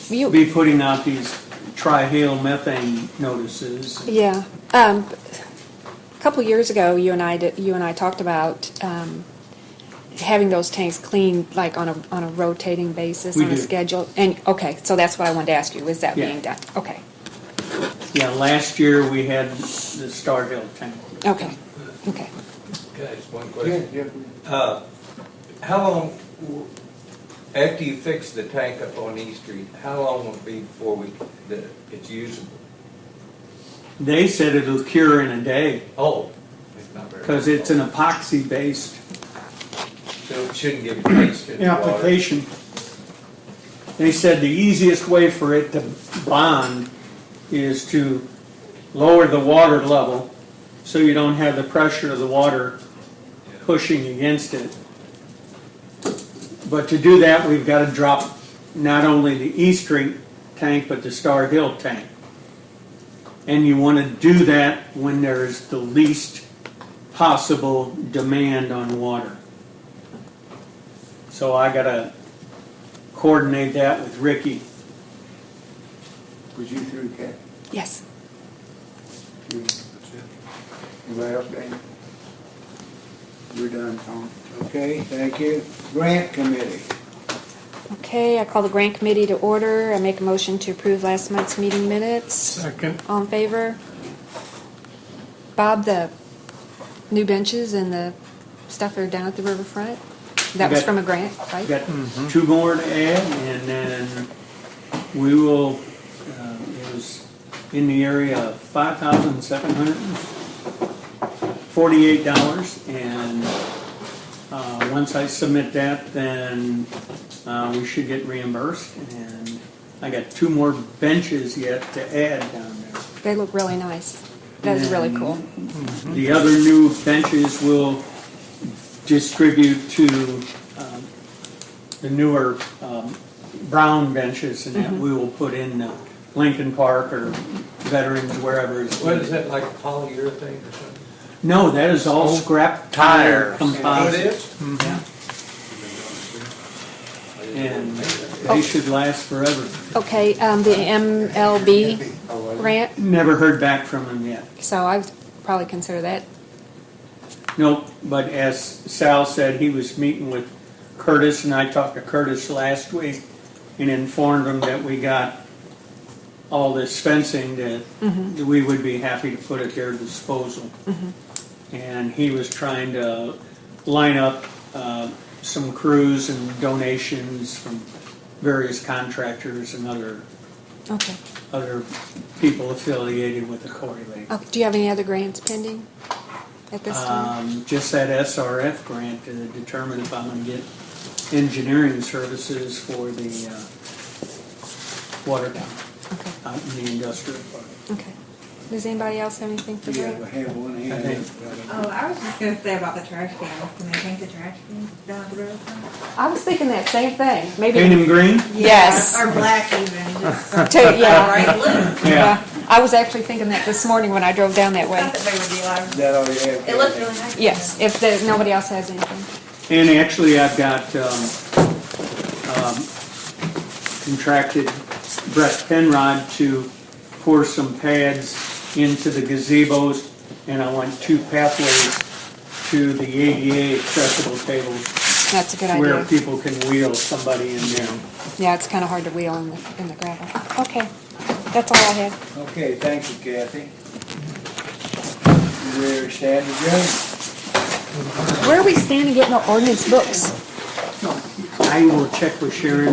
Speaker 7: be putting out these trihalometane notices.
Speaker 1: Yeah. A couple years ago, you and I talked about having those tanks cleaned, like on a rotating basis,
Speaker 7: We
Speaker 1: on a
Speaker 7: do.
Speaker 1: schedule. And okay, so that's what I wanted to ask you. Is that
Speaker 7: Yeah.
Speaker 1: being done? Okay.
Speaker 7: Yeah, last year we had the Star Hill tank.
Speaker 1: Okay. Okay.
Speaker 9: Can I ask one question? How long, after you fix the tank up on East Street, how long will it be before it's usable?
Speaker 7: They said it'll cure in a day
Speaker 9: Oh, it's not very.
Speaker 7: because it's an epoxy based
Speaker 9: So it shouldn't give waste in the water.
Speaker 7: application. They said the easiest way for it to bond is to lower the water level so you don't have the pressure of the water pushing against it. But to do that, we've got to drop not only the East Street tank, but the Star Hill tank. And you want to do that when there's the least possible demand on water. So I got to coordinate that with Ricky.
Speaker 4: Was you through, Kat?
Speaker 1: Yes.
Speaker 4: Anybody else, Dana? We're done, Tom. Okay, thank you. Grant committee.
Speaker 1: Okay, I call the grant committee to order. I make a motion to approve last month's meeting minutes.
Speaker 11: Second.
Speaker 1: All in favor? Bob, the new benches and the stuff are down at the riverfront? That was
Speaker 7: got-
Speaker 1: from a grant, right?
Speaker 7: Got 2 more to add, and then we will, it was in the area of $5,748, and once I submit that, then we should get reimbursed, and I got 2 more benches yet to add down there.
Speaker 1: They look really nice. That is really cool.
Speaker 7: The other new benches will distribute to the newer brown benches, and that we will put in Lincoln Park or Veterans, wherever it's
Speaker 9: What is
Speaker 7: needed.
Speaker 9: that, like polyurethane or something?
Speaker 7: No, that is all scrap tire composite.
Speaker 9: Oh, it is?
Speaker 7: And they should last forever.
Speaker 1: Okay, the MLB grant,
Speaker 7: Never heard back from them yet.
Speaker 1: so I would probably consider that.
Speaker 7: Nope, but as Sal said, he was meeting with Curtis, and I talked to Curtis last week and informed him that we got all this fencing that we would be happy to put at their disposal. And he was trying to line up some crews and donations from various contractors and other people affiliated with the Corey Lake.
Speaker 1: Okay, do you have any other grants pending at this time?
Speaker 7: Just that SRF grant to determine if I'm going to get engineering services for the water tower out in the industrial park.
Speaker 1: Okay. Does anybody else have anything for
Speaker 4: Yeah,
Speaker 1: grant?
Speaker 4: I have one
Speaker 7: I
Speaker 4: hand.
Speaker 7: think.
Speaker 16: Oh, I was just gonna say about the trash cans. Can they paint the trash cans down at the riverfront?
Speaker 1: I was thinking that same thing. Maybe.
Speaker 7: Paint them green?
Speaker 1: Yes.
Speaker 16: Or black even, just so.
Speaker 1: Yeah.
Speaker 16: Right, look.
Speaker 7: Yeah.
Speaker 1: I was actually thinking that this morning when I drove down that way.
Speaker 16: Not that big of a deal.
Speaker 4: That all you have?
Speaker 16: It looked really nice.
Speaker 1: Yes, if nobody else has anything.
Speaker 7: And actually, I've got contracted Brett Penrod to pour some pads into the gazebos, and I want 2 pathways to the ADA accessible tables
Speaker 1: That's a good
Speaker 7: where
Speaker 1: idea.
Speaker 7: people can wheel somebody in there.
Speaker 1: Yeah, it's kind of hard to wheel in the gravel. Okay. That's all I had.
Speaker 12: Okay, thank you, Kathy. We're standing adjourned.
Speaker 1: Where are we standing getting our ordinance books?
Speaker 7: I will check with Sharon